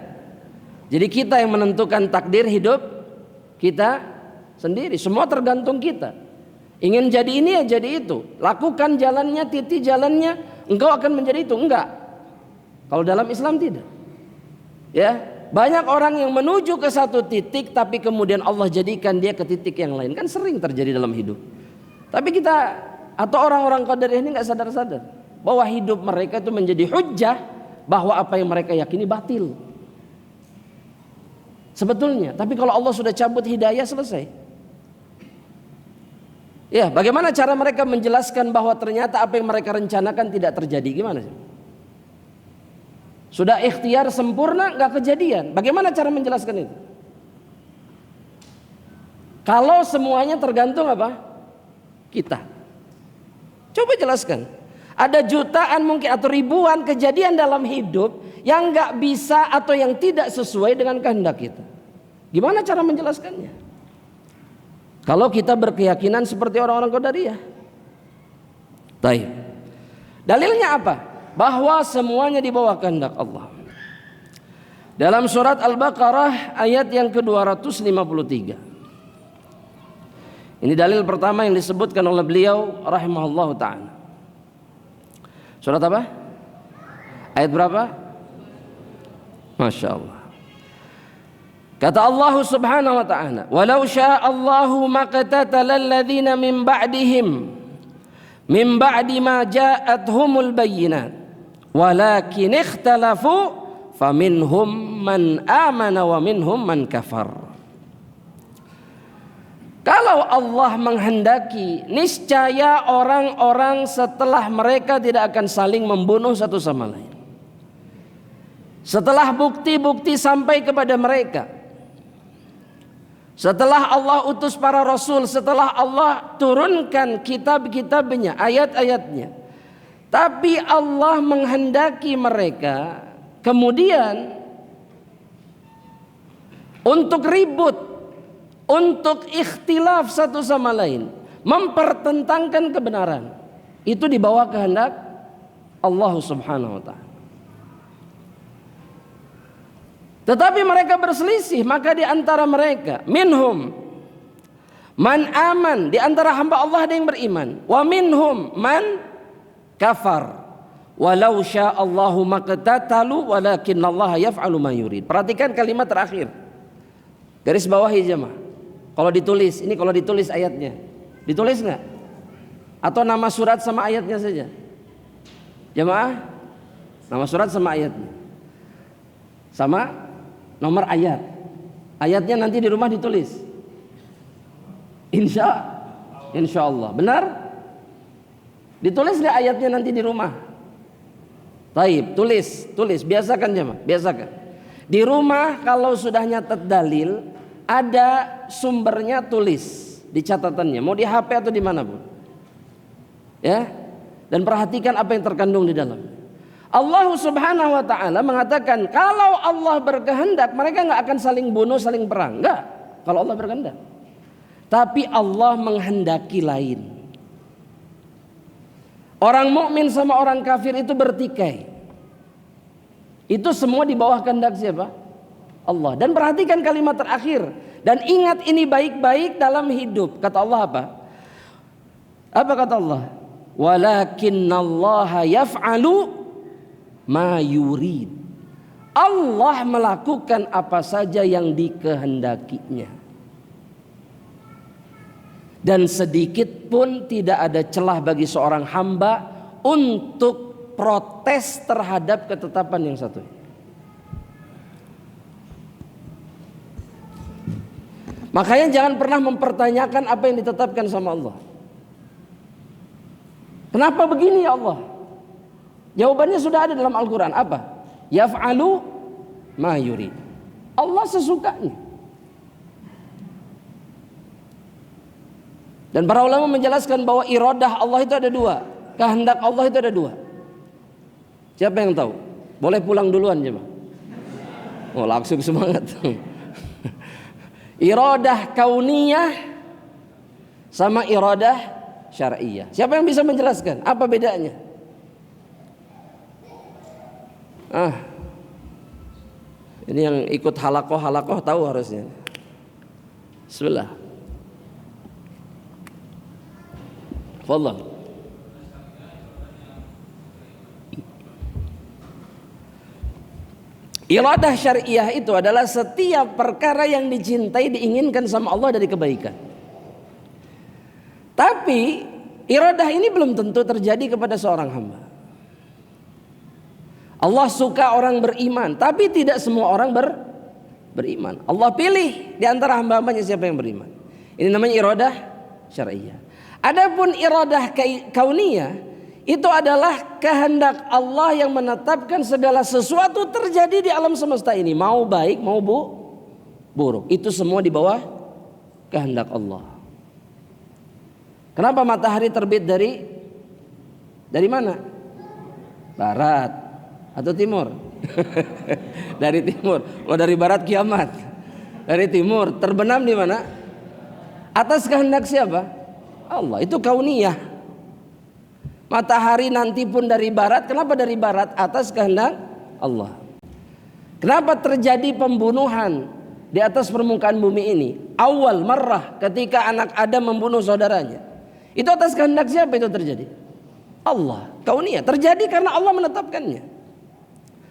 Jadi kita yang menentukan takdir hidup kita sendiri. Semua tergantung kita. Ingin jadi ini ya jadi itu. Lakukan jalannya, titi jalannya, engkau akan menjadi itu. Enggak. Kalau dalam Islam tidak. Ya, banyak orang yang menuju ke satu titik tapi kemudian Allah jadikan dia ke titik yang lain. Kan sering terjadi dalam hidup. Tapi kita atau orang-orang Qadariyah ini enggak sadar-sadar bahwa hidup mereka itu menjadi hujjah bahwa apa yang mereka yakini batil. Sebetulnya, tapi kalau Allah sudah cabut hidayah, selesai. Ya, bagaimana cara mereka menjelaskan bahwa ternyata apa yang mereka rencanakan tidak terjadi? Gimana sih? Sudah ikhtiar sempurna, nggak kejadian. Bagaimana cara menjelaskan itu? Kalau semuanya tergantung apa? Kita. Coba jelaskan. Ada jutaan mungkin atau ribuan kejadian dalam hidup yang nggak bisa atau yang tidak sesuai dengan kehendak kita. Gimana cara menjelaskannya? Kalau kita berkeyakinan seperti orang-orang Qadariyah. Baik. Dalilnya apa? Bahwa semuanya di bawah kehendak Allah. Dalam surat Al-Baqarah ayat yang ke-253. Ini dalil pertama yang disebutkan oleh beliau rahimahullahu ta'ala. Surat apa? Ayat berapa? Masya Allah. Kata Allah subhanahu wa ta'ala, walau sya'allahu maqtatala alladhina min ba'dihim min ba'di ma ja'athumul bayyinat walakin ikhtalafu faminhum man amana wa minhum man kafar. Kalau Allah menghendaki, niscaya orang-orang setelah mereka tidak akan saling membunuh satu sama lain. Setelah bukti-bukti sampai kepada mereka, setelah Allah utus para rasul, setelah Allah turunkan kitab-kitabnya, ayat-ayatnya, tapi Allah menghendaki mereka kemudian untuk ribut, untuk ikhtilaf satu sama lain, mempertentangkan kebenaran, itu di bawah kehendak Allah subhanahu wa ta'ala. Tetapi mereka berselisih, maka di antara mereka minhum man aman, di antara hamba Allah ada yang beriman, wa minhum man kafar. Walau sya'allahu maqtatalu walakinnallaha yaf'alu ma yurid. Perhatikan kalimat terakhir. Garis bawahi jemaah. Kalau ditulis, ini kalau ditulis ayatnya. Ditulis enggak? Atau nama surat sama ayatnya saja? Jemaah? Nama surat sama ayatnya. Sama nomor ayat. Ayatnya nanti di rumah ditulis. Insya Allah. Benar? Ditulis nggak ayatnya nanti di rumah? Taib, tulis. Biasakan jemaah, biasakan. Di rumah kalau sudah nyatet dalil, ada sumbernya, tulis di catatannya. Mau di HP atau di mana pun. Ya. Dan perhatikan apa yang terkandung di dalam. Allah subhanahu wa ta'ala mengatakan kalau Allah berkehendak mereka gak akan saling bunuh, saling perang. Enggak, kalau Allah berkehendak. Tapi Allah menghendaki lain. Orang mukmin sama orang kafir itu bertikai. Itu semua di bawah kehendak siapa? Allah. Dan perhatikan kalimat terakhir. Dan ingat ini baik-baik dalam hidup. Kata Allah apa? Apa kata Allah? Walakinnallaha yaf'alu ma yurid. Allah melakukan apa saja yang dikehendakinya. Dan sedikit pun tidak ada celah bagi seorang hamba untuk protes terhadap ketetapan yang satu ini. Makanya jangan pernah mempertanyakan apa yang ditetapkan sama Allah. Kenapa begini ya Allah? Jawabannya sudah ada dalam Al-Quran. Apa? Yaf'alu ma yurid. Allah sesukanya. Dan para ulama menjelaskan bahwa iradah Allah itu ada dua. Kehendak Allah itu ada dua. Siapa yang tahu? Boleh pulang duluan coba. Oh, langsung semangat. Iradah kauniyah sama iradah syar'iyah. Siapa yang bisa menjelaskan? Apa bedanya? Ini yang ikut halakoh tahu harusnya. Bismillah. Fadhal. Iradah syariah itu adalah setiap perkara yang dicintai, diinginkan sama Allah dari kebaikan. Tapi iradah ini belum tentu terjadi kepada seorang hamba. Allah suka orang beriman, tapi tidak semua orang beriman. Allah pilih di antara hamba-hambanya siapa yang beriman. Ini namanya iradah syariah. Adapun iradah kauniyah itu adalah kehendak Allah yang menetapkan segala sesuatu terjadi di alam semesta ini, mau baik mau buruk. Itu semua di bawah kehendak Allah. Kenapa matahari terbit dari mana? Barat atau timur? Dari timur. Kalau dari barat kiamat. Dari timur terbenam di mana? Atas kehendak siapa? Allah. Itu kauniyah. Matahari nanti pun dari barat. Kenapa dari barat? Atas kehendak Allah. Kenapa terjadi pembunuhan di atas permukaan bumi ini? Awal marrah ketika anak Adam membunuh saudaranya. Itu atas kehendak siapa itu terjadi? Allah. Kauniyah. Terjadi karena Allah menetapkannya.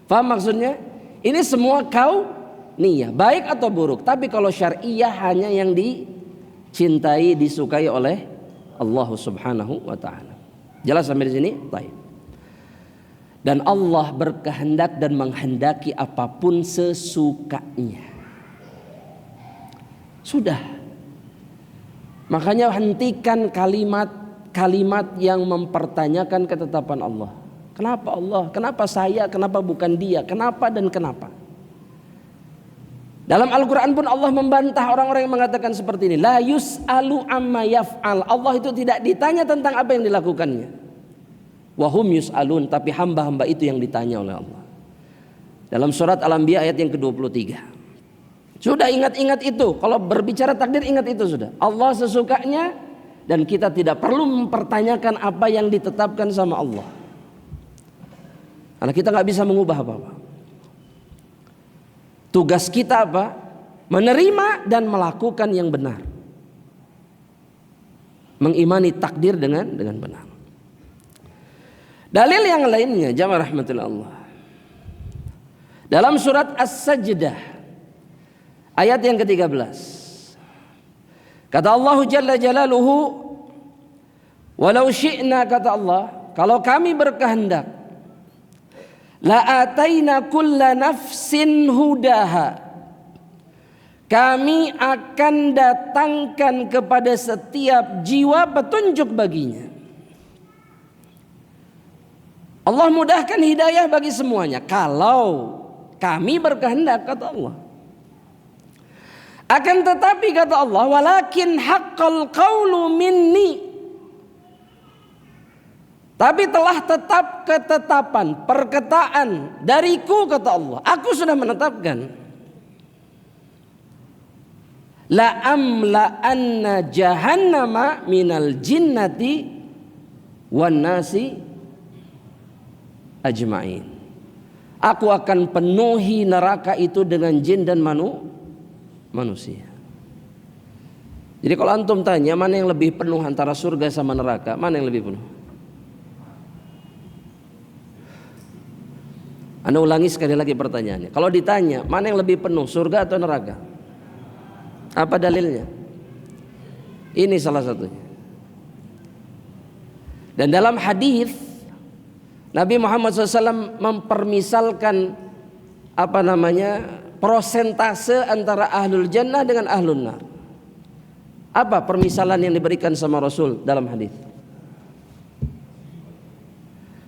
Faham maksudnya? Ini semua kauniyah, baik atau buruk. Tapi kalau syariah hanya yang dicintai, disukai oleh Allah Subhanahu wa taala. Jelas sampai di sini? Baik. Dan Allah berkehendak dan menghendaki apapun sesukanya. Sudah. Makanya hentikan kalimat yang mempertanyakan ketetapan Allah. Kenapa Allah? Kenapa saya? Kenapa bukan dia? Kenapa dan kenapa? Dalam Al-Quran pun Allah membantah orang-orang yang mengatakan seperti ini. La yus'alu amma yaf'al. Allah itu tidak ditanya tentang apa yang dilakukannya. Wahum yus'alun, tapi hamba-hamba itu yang ditanya oleh Allah. Dalam surat Al-Anbiya ayat yang ke-23. Sudah ingat-ingat itu. Kalau berbicara takdir ingat itu sudah. Allah sesukanya dan kita tidak perlu mempertanyakan apa yang ditetapkan sama Allah. Karena kita nggak bisa mengubah apa-apa. Tugas kita apa? Menerima dan melakukan yang benar. Mengimani takdir dengan benar. Dalil yang lainnya, jamaah rahmatillah Allah. Dalam surat As-Sajdah ayat yang ke-13. Kata Allah Jalla Jalaluhu, walau syi'na, kata Allah, kalau kami berkehendak, la ataina kulla nafsin hudaha, kami akan datangkan kepada setiap jiwa petunjuk baginya. Allah mudahkan hidayah bagi semuanya kalau kami berkehendak, kata Allah. Akan tetapi kata Allah, walakin haqqal qawlu minni, tapi telah tetap ketetapan, perkataan dariku, kata Allah. Aku sudah menetapkan. La amla anna jahannama minal jinnati wan nasi ajma'in. Aku akan penuhi neraka itu dengan jin dan manusia. Jadi kalau antum tanya mana yang lebih penuh antara surga sama neraka, mana yang lebih penuh? Anda ulangi sekali lagi pertanyaannya. Kalau ditanya mana yang lebih penuh, surga atau neraka? Apa dalilnya? Ini salah satunya. Dan dalam hadis Nabi Muhammad SAW mempermisalkan persentase antara ahlul jannah dengan ahlun nar. Apa permisalan yang diberikan sama Rasul dalam hadis?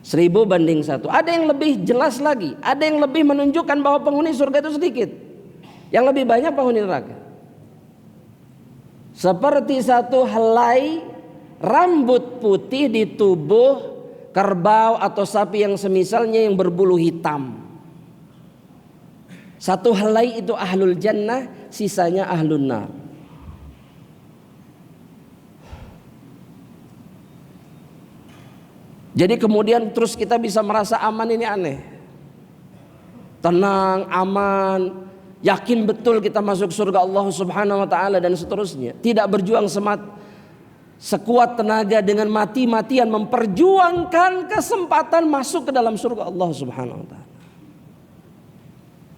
1000 banding 1. Ada yang lebih jelas lagi, ada yang lebih menunjukkan bahwa penghuni surga itu sedikit, yang lebih banyak penghuni neraka. Seperti satu helai rambut putih di tubuh kerbau atau sapi yang semisalnya yang berbulu hitam. Satu helai itu ahlul jannah, sisanya ahlun nar. Jadi kemudian terus kita bisa merasa aman, ini aneh. Tenang, aman, yakin betul kita masuk surga Allah Subhanahu wa taala dan seterusnya. Tidak berjuang sekuat tenaga dengan mati-matian memperjuangkan kesempatan masuk ke dalam surga Allah Subhanahu wa taala.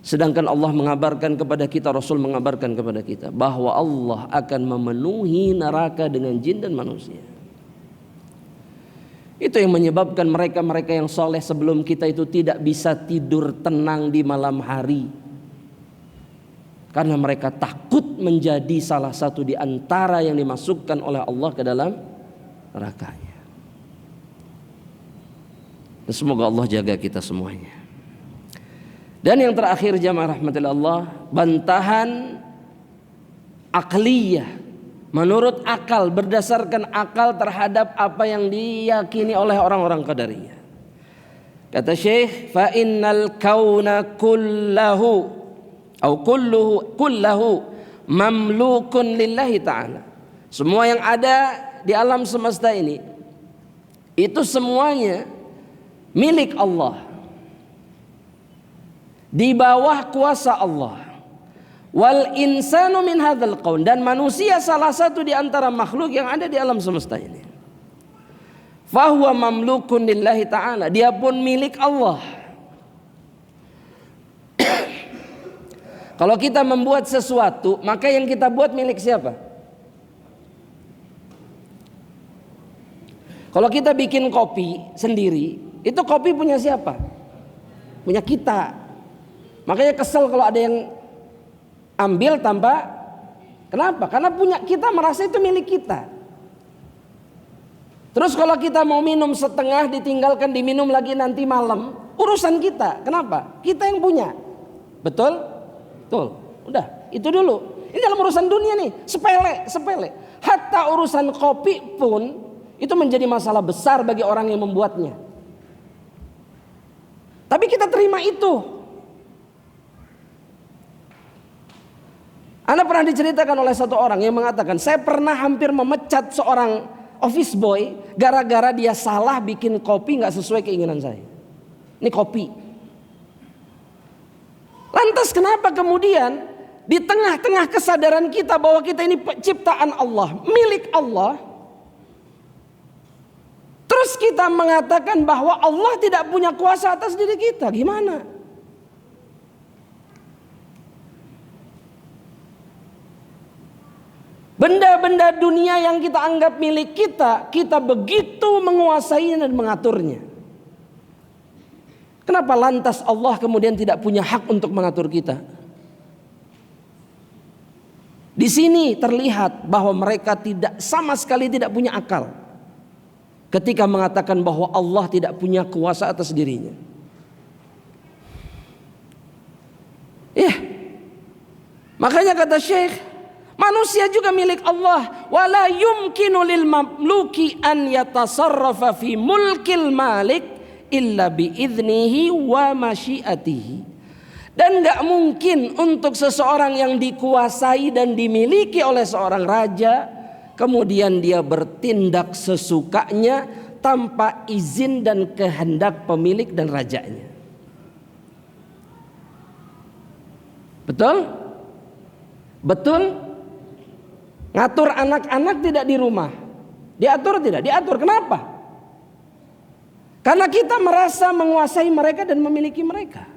Sedangkan Allah mengabarkan kepada kita, Rasul mengabarkan kepada kita bahwa Allah akan memenuhi neraka dengan jin dan manusia. Itu yang menyebabkan mereka-mereka yang soleh sebelum kita itu tidak bisa tidur tenang di malam hari. Karena mereka takut menjadi salah satu di antara yang dimasukkan oleh Allah ke dalam nerakanya. Dan semoga Allah jaga kita semuanya. Dan yang terakhir jamaah rahmatillah Allah, bantahan akliyah, menurut akal, berdasarkan akal terhadap apa yang diyakini oleh orang-orang qadariyah. Kata Syekh, fa innal kauna kullahu kullahu mamlukun lillahi ta'ala. Semua yang ada di alam semesta ini itu semuanya milik Allah. di bawah kuasa Allah. Wal insanu min hadzal qaun, dan manusia salah satu di antara makhluk yang ada di alam semesta ini. Fahuwa mamlukun lillahi ta'ala, dia pun milik Allah. Kalau kita membuat sesuatu, maka yang kita buat milik siapa? Kalau kita bikin kopi sendiri, itu kopi punya siapa? Punya kita. Makanya kesel kalau ada yang ambil tanpa, kenapa? Karena punya kita, merasa itu milik kita. Terus kalau kita mau minum setengah ditinggalkan, diminum lagi nanti malam, urusan kita. Kenapa? Kita yang punya. Betul? Betul. Udah, itu dulu. Ini dalam urusan dunia nih, sepele. Hatta urusan kopi pun itu menjadi masalah besar bagi orang yang membuatnya. Tapi kita terima itu. Anda pernah diceritakan oleh satu orang yang mengatakan, saya pernah hampir memecat seorang office boy gara-gara dia salah bikin kopi gak sesuai keinginan saya. Ini kopi. Lantas kenapa kemudian di tengah-tengah kesadaran kita bahwa kita ini ciptaan Allah, milik Allah, terus kita mengatakan bahwa Allah tidak punya kuasa atas diri kita? Gimana? Benda-benda dunia yang kita anggap milik kita, kita begitu menguasainya dan mengaturnya. Kenapa lantas Allah kemudian tidak punya hak untuk mengatur kita? Di sini terlihat bahwa mereka tidak, sama sekali tidak punya akal ketika mengatakan bahwa Allah tidak punya kuasa atas dirinya. Makanya kata Syekh, manusia juga milik Allah. Wala yumkinu lil mamluki an yatasarrafa fi mulkil malik illa biiznihi wa masyiatihi. Dan gak mungkin untuk seseorang yang dikuasai dan dimiliki oleh seorang raja, kemudian dia bertindak sesukanya tanpa izin dan kehendak pemilik dan rajanya. Betul? Betul? Ngatur anak-anak tidak di rumah, diatur tidak? Diatur. Kenapa? Karena kita merasa menguasai mereka dan memiliki mereka.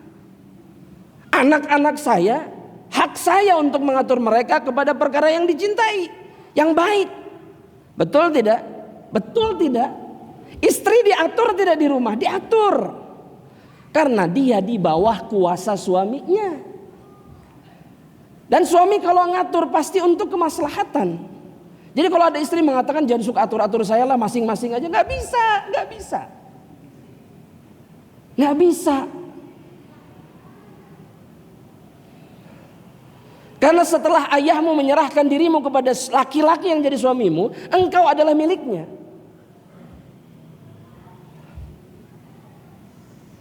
Anak-anak saya, hak saya untuk mengatur mereka kepada perkara yang dicintai, yang baik. Betul tidak? Betul tidak? Istri diatur tidak di rumah? Diatur. Karena dia di bawah kuasa suaminya. Dan suami kalau ngatur pasti untuk kemaslahatan. Jadi kalau ada istri mengatakan jangan suka atur-atur saya lah, masing-masing aja, nggak bisa, nggak bisa, nggak bisa. Karena setelah ayahmu menyerahkan dirimu kepada laki-laki yang jadi suamimu, engkau adalah miliknya.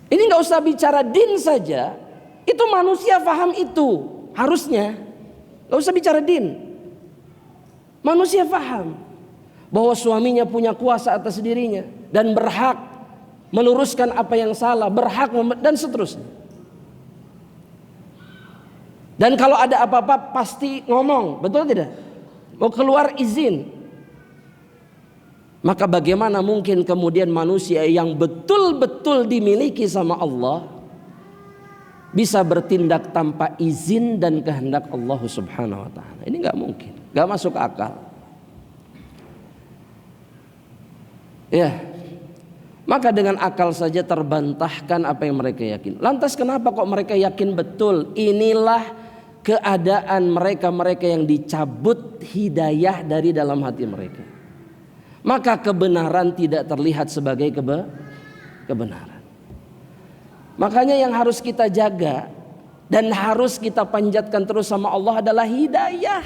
Ini nggak usah bicara din saja, itu manusia paham itu. Harusnya gak usah bicara din. Manusia paham bahwa suaminya punya kuasa atas dirinya dan berhak meluruskan apa yang salah, berhak dan seterusnya. Dan kalau ada apa-apa pasti ngomong, betul tidak? Mau keluar izin. Maka bagaimana mungkin kemudian manusia yang betul-betul dimiliki sama Allah bisa bertindak tanpa izin dan kehendak Allah Subhanahu wa ta'ala? Ini gak mungkin, gak masuk akal. Ya, maka dengan akal saja terbantahkan apa yang mereka yakin. Lantas kenapa kok mereka yakin betul inilah keadaan mereka-mereka yang dicabut hidayah dari dalam hati mereka? Maka kebenaran tidak terlihat sebagai kebenaran. Makanya yang harus kita jaga dan harus kita panjatkan terus sama Allah adalah hidayah.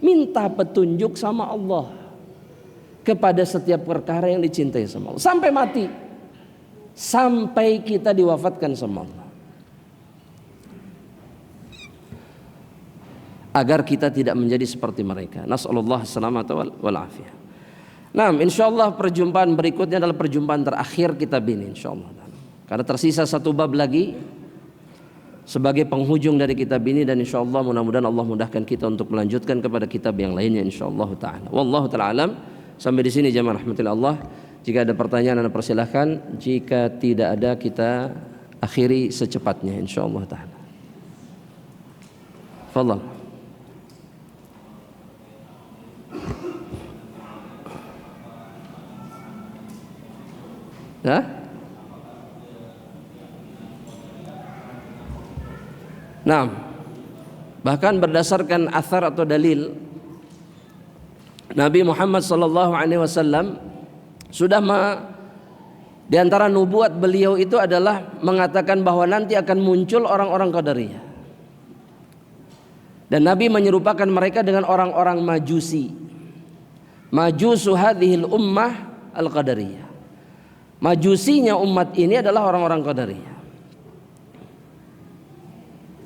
Minta petunjuk sama Allah kepada setiap perkara yang dicintai sama Allah. Sampai mati. Sampai kita diwafatkan sama Allah. Agar kita tidak menjadi seperti mereka. Nas'alullah salamata wal afiyah. Nah, insyaallah perjumpaan berikutnya adalah perjumpaan terakhir kita ini insyaallah. Karena tersisa satu bab lagi. sebagai penghujung dari kitab ini, dan insyaallah mudah-mudahan Allah mudahkan kita untuk melanjutkan kepada kitab yang lainnya insyaallah taala. Wallahu taala alam. Sampai di sini jemaah rahmatillah Allah. Jika ada pertanyaan Anda persilahkan, jika tidak ada kita akhiri secepatnya insyaallah taala. Fadhal. Ya? Nah, bahkan berdasarkan athar atau dalil, Nabi Muhammad SAW sudah di antara nubuat beliau itu adalah mengatakan bahwa nanti akan muncul orang-orang Qadariyah, dan Nabi menyerupakan mereka dengan orang-orang Majusi. Majusu hadhil ummah al-Qadariyah. Majusinya umat ini adalah orang-orang Qadariyah.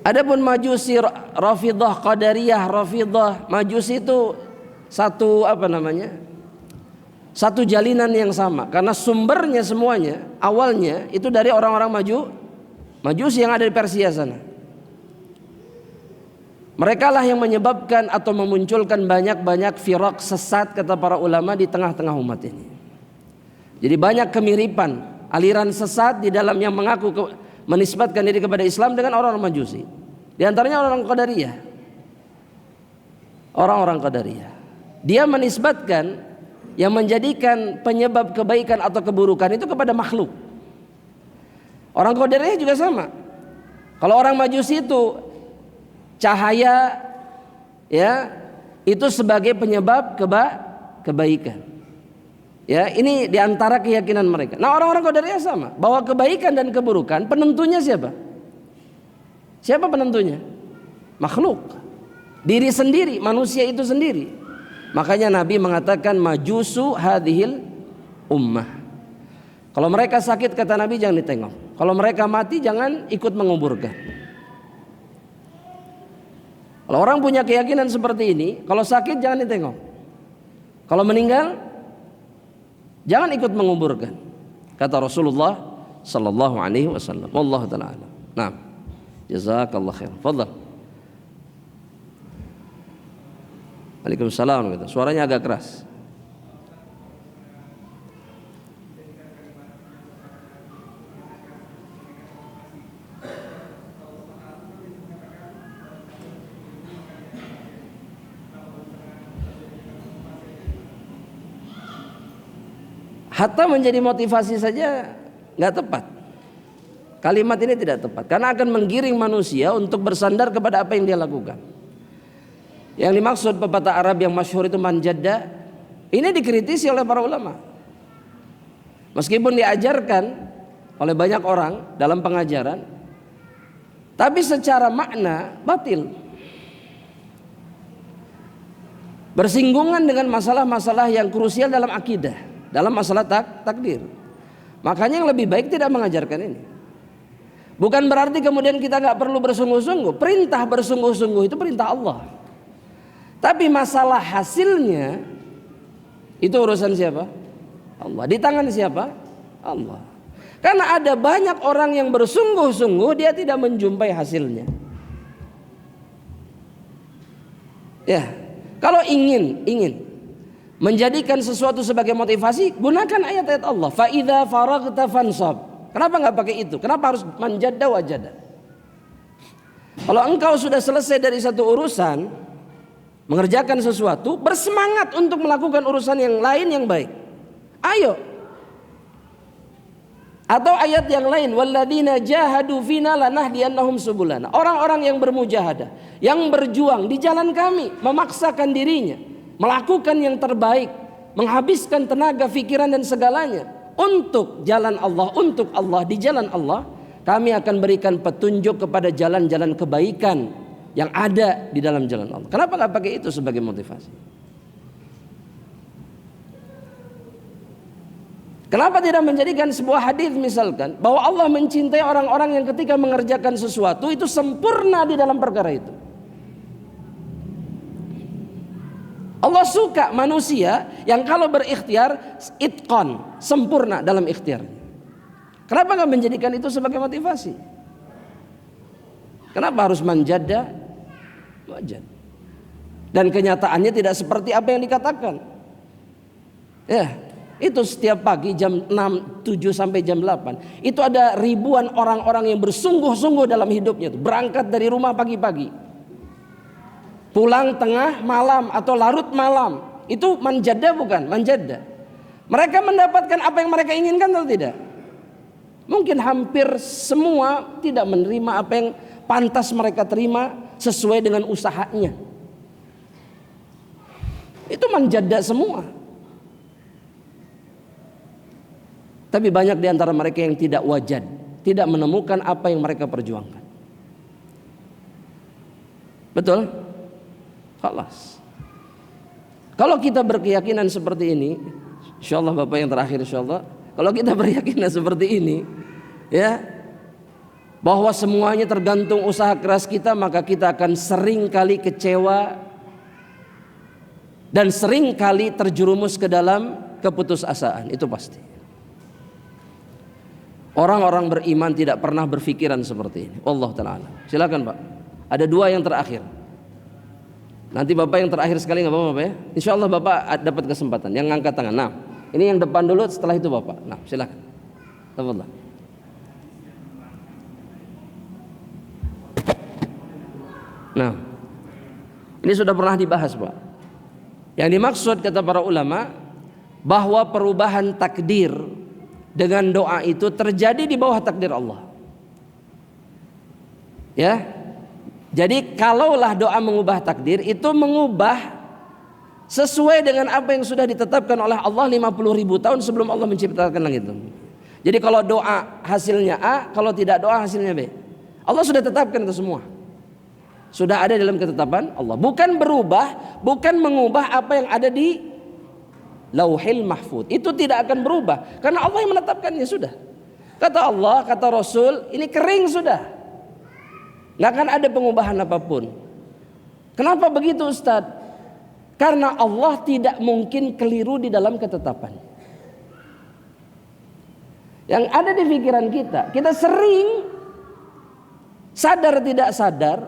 Adapun Majusi, Rafidah, Qadariyah, Rafidah, Majusi itu satu satu jalinan yang sama, karena sumbernya semuanya awalnya itu dari orang-orang Majusi yang ada di Persia sana. Mereka lah yang menyebabkan atau memunculkan banyak-banyak firaq sesat, kata para ulama, di tengah-tengah umat ini. Jadi banyak kemiripan aliran sesat di dalam yang mengaku menisbatkan diri kepada Islam dengan orang-orang Majusi. Di antaranya orang Qadariyah. Orang-orang Qadariyah. Dia menisbatkan yang menjadikan penyebab kebaikan atau keburukan itu kepada makhluk. Orang Qadariyah juga sama. Kalau orang Majusi itu cahaya, ya, itu sebagai penyebab kebaikan. Ya, ini diantara keyakinan mereka. Nah, orang-orang Qadariyah sama, bahwa kebaikan dan keburukan penentunya siapa? Siapa penentunya? Makhluk, diri sendiri, manusia itu sendiri. Makanya Nabi mengatakan majusu hadhil ummah. Kalau mereka sakit, kata Nabi, jangan ditengok. Kalau mereka mati, jangan ikut menguburkan. Kalau orang punya keyakinan seperti ini, kalau sakit jangan ditengok. Kalau meninggal, jangan ikut menguburkan, kata Rasulullah sallallahu alaihi wasallam. Wallahu taala alam. Nah, jazakallah khair. Fadhal. Waalaikumsalam. Gitu. Suaranya agak keras. Hatta menjadi motivasi saja nggak tepat. Kalimat ini tidak tepat, karena akan menggiring manusia untuk bersandar kepada apa yang dia lakukan. Yang dimaksud pepatah Arab yang masyhur itu manjadda, ini dikritisi oleh para ulama. Meskipun diajarkan oleh banyak orang dalam pengajaran, tapi secara makna batil. Bersinggungan dengan masalah-masalah yang krusial dalam akidah, dalam masalah takdir. Makanya yang lebih baik tidak mengajarkan ini. Bukan berarti kemudian kita nggak perlu bersungguh-sungguh. Perintah bersungguh-sungguh itu perintah Allah. Tapi masalah hasilnya itu urusan siapa? Allah. Di tangan siapa? Allah. Karena ada banyak orang yang bersungguh-sungguh, dia tidak menjumpai hasilnya. Ya, kalau ingin menjadikan sesuatu sebagai motivasi, gunakan ayat-ayat Allah. Fa idza faraghta fansab. Kenapa nggak pakai itu? Kenapa harus manjadda wajada? Kalau engkau sudah selesai dari satu urusan, mengerjakan sesuatu, bersemangat untuk melakukan urusan yang lain yang baik. Ayo. Atau ayat yang lain, walladzina jahadu fina lanahdiyannahum subulana. Orang-orang yang bermujahadah, yang berjuang di jalan kami, memaksakan dirinya, melakukan yang terbaik, menghabiskan tenaga, pikiran dan segalanya untuk jalan Allah, untuk Allah, di jalan Allah, kami akan berikan petunjuk kepada jalan-jalan kebaikan yang ada di dalam jalan Allah. Kenapa nggak pakai itu sebagai motivasi? Kenapa tidak menjadikan sebuah hadis misalkan bahwa Allah mencintai orang-orang yang ketika mengerjakan sesuatu itu sempurna di dalam perkara itu. Allah suka manusia yang kalau berikhtiar itqan, sempurna dalam ikhtiarnya. Kenapa nggak menjadikan itu sebagai motivasi? Kenapa harus manjada? Wajad. Dan kenyataannya tidak seperti apa yang dikatakan. Ya, itu setiap pagi jam 6, 7 sampai jam 8. Itu ada ribuan orang-orang yang bersungguh-sungguh dalam hidupnya. Berangkat dari rumah pagi-pagi, pulang tengah malam atau larut malam. Itu manjada bukan? Manjada. Mereka mendapatkan apa yang mereka inginkan atau tidak? Mungkin hampir semua tidak menerima apa yang pantas mereka terima sesuai dengan usahanya. Itu manjada semua. Tapi banyak di antara mereka yang tidak wajad, tidak menemukan apa yang mereka perjuangkan. Betul? Khalas. Kalau kita berkeyakinan seperti ini, insyaallah Bapak yang terakhir insyaallah, kalau kita berkeyakinan seperti ini, ya, bahwa semuanya tergantung usaha keras kita, maka kita akan sering kali kecewa dan sering kali terjerumus ke dalam keputusasaan. Itu pasti. Orang-orang beriman tidak pernah berpikiran seperti ini. Allah Ta'ala. Silakan Pak. Ada 2 yang terakhir. Nanti Bapak yang terakhir sekali nggak apa-apa Bapak ya. Insya Allah Bapak dapat kesempatan. Yang ngangkat tangan. Nah, ini yang depan dulu, setelah itu Bapak. Nah, silakan. Tafadhal. Nah, ini sudah pernah dibahas Pak. Yang dimaksud kata para ulama bahwa perubahan takdir dengan doa itu terjadi di bawah takdir Allah. Ya. Jadi kalaulah doa mengubah takdir, itu mengubah sesuai dengan apa yang sudah ditetapkan oleh Allah 50.000 tahun sebelum Allah menciptakan langit. Jadi kalau doa hasilnya A, kalau tidak doa hasilnya B. Allah sudah tetapkan itu semua. Sudah ada dalam ketetapan Allah. Bukan berubah, bukan mengubah apa yang ada di Lauhil Mahfuz. Itu tidak akan berubah karena Allah yang menetapkannya sudah. Kata Allah, kata Rasul, ini kering sudah. Nggak akan ada pengubahan apapun. Kenapa begitu Ustaz? Karena Allah tidak mungkin keliru di dalam ketetapan. Yang ada di pikiran kita sering sadar tidak sadar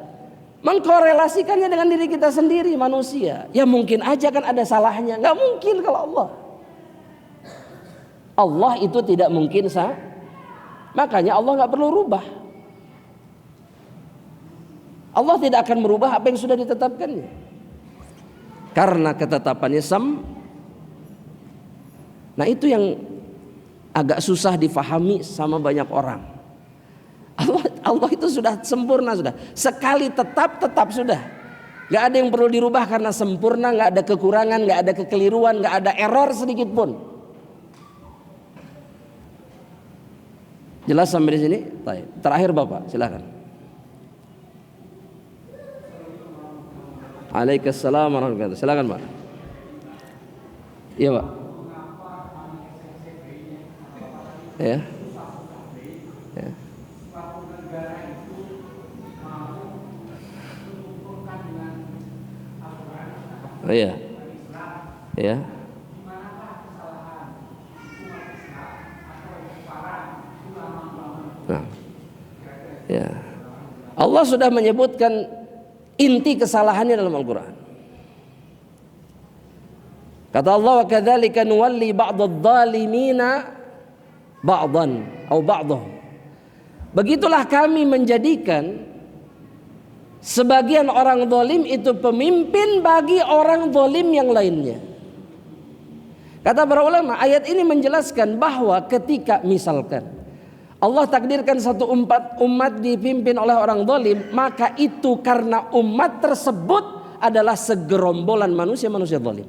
mengkorelasikannya dengan diri kita sendiri manusia. Ya mungkin aja kan ada salahnya. Nggak mungkin kalau Allah. Allah itu tidak mungkin sah. Makanya Allah nggak perlu rubah. Allah tidak akan merubah apa yang sudah ditetapkannya. Karena ketetapannya Nah itu yang agak susah difahami sama banyak orang. Allah itu sudah sempurna sudah. Sekali tetap sudah. Gak ada yang perlu dirubah karena sempurna, gak ada kekurangan, gak ada kekeliruan, gak ada error sedikit pun. Jelas sampai di sini? Terakhir Bapak, silakan. Waalaikumsalam warahmatullahi wabarakatuh. Silakan Pak. Iya Pak. Ya. Ya. Oh iya. Ya. Nah. Ya. Allah sudah menyebutkan inti kesalahannya dalam Al-Quran. Kata Allah, wa kadzalika nuwalli ba'dadh-dhalimina ba'dhan atau ba'dhum. Begitulah kami menjadikan sebagian orang zalim itu pemimpin bagi orang zalim yang lainnya. Kata para ulama, ayat ini menjelaskan bahwa ketika misalkan Allah takdirkan satu umat dipimpin oleh orang zalim, maka itu karena umat tersebut adalah segerombolan manusia zalim.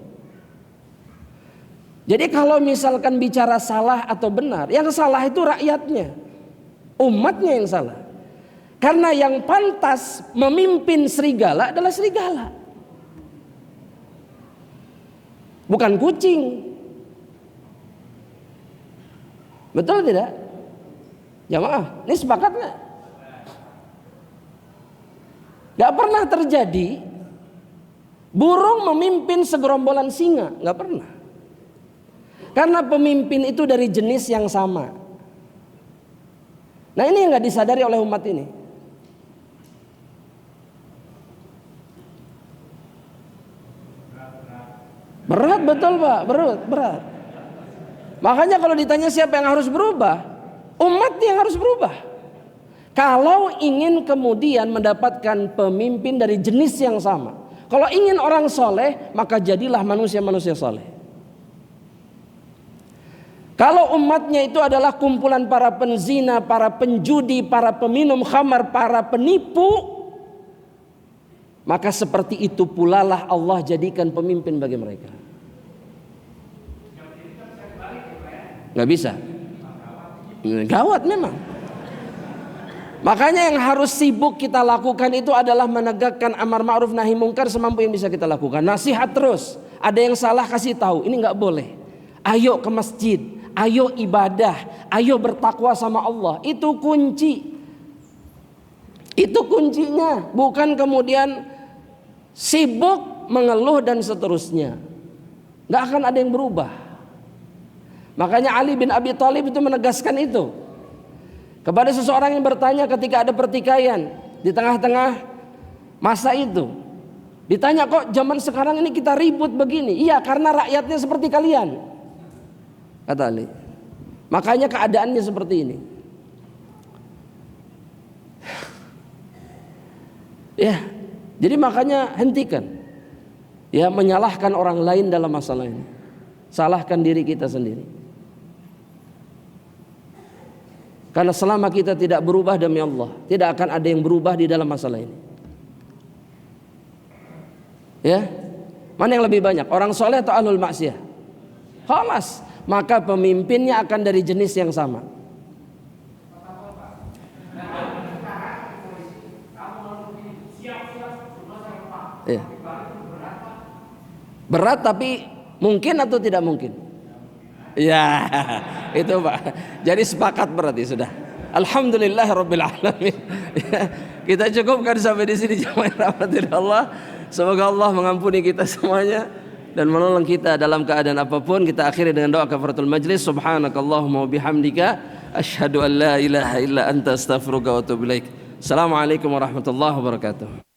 Jadi kalau misalkan bicara salah atau benar, yang salah itu rakyatnya, umatnya yang salah. Karena yang pantas memimpin serigala adalah serigala, bukan kucing. Betul tidak? Jamaah, ini sepakat nggak? Gak pernah terjadi burung memimpin segerombolan singa, gak pernah. Karena pemimpin itu dari jenis yang sama. Nah ini yang gak disadari oleh umat ini. Berat betul Pak, berat. Makanya kalau ditanya siapa yang harus berubah, umat yang harus berubah. Kalau ingin kemudian mendapatkan pemimpin dari jenis yang sama, kalau ingin orang soleh, maka jadilah manusia-manusia soleh. Kalau umatnya itu adalah kumpulan para penzina, para penjudi, para peminum khamar, para penipu, maka seperti itu pula lah Allah jadikan pemimpin bagi mereka. Nggak bisa. Gawat memang. Makanya yang harus sibuk kita lakukan itu adalah menegakkan amar ma'ruf nahi mungkar semampu yang bisa kita lakukan. Nasihat terus. Ada yang salah kasih tahu. Ini nggak boleh. Ayo ke masjid. Ayo ibadah. Ayo bertakwa sama Allah. Itu kunci. Itu kuncinya. Bukan kemudian sibuk mengeluh dan seterusnya. Nggak akan ada yang berubah. Makanya Ali bin Abi Thalib itu menegaskan itu kepada seseorang yang bertanya ketika ada pertikaian di tengah-tengah masa itu. Ditanya, kok zaman sekarang ini kita ribut begini? Iya, karena rakyatnya seperti kalian, kata Ali. Makanya keadaannya seperti ini. Ya, jadi makanya hentikan ya menyalahkan orang lain dalam masalah ini. Salahkan diri kita sendiri. Karena selama kita tidak berubah demi Allah, tidak akan ada yang berubah di dalam masalah ini. Ya, mana yang lebih banyak, orang soleh atau ahlul maksiyah? Khalas, maka pemimpinnya akan dari jenis yang sama. Ya. Berat tapi mungkin atau tidak mungkin? Ya, itu Pak. Jadi sepakat berarti sudah. Alhamdulillahirabbil alamin. Kita cukupkan sampai di sini jemaah rahmatillah Allah. Semoga Allah mengampuni kita semuanya dan menolong kita dalam keadaan apapun. Kita akhiri dengan doa kafaratul majlis. Subhanakallahumma wa bihamdika asyhadu an la ilaha illa anta astaghfiruka wa atubu ilaik. Assalamualaikum warahmatullahi wabarakatuh.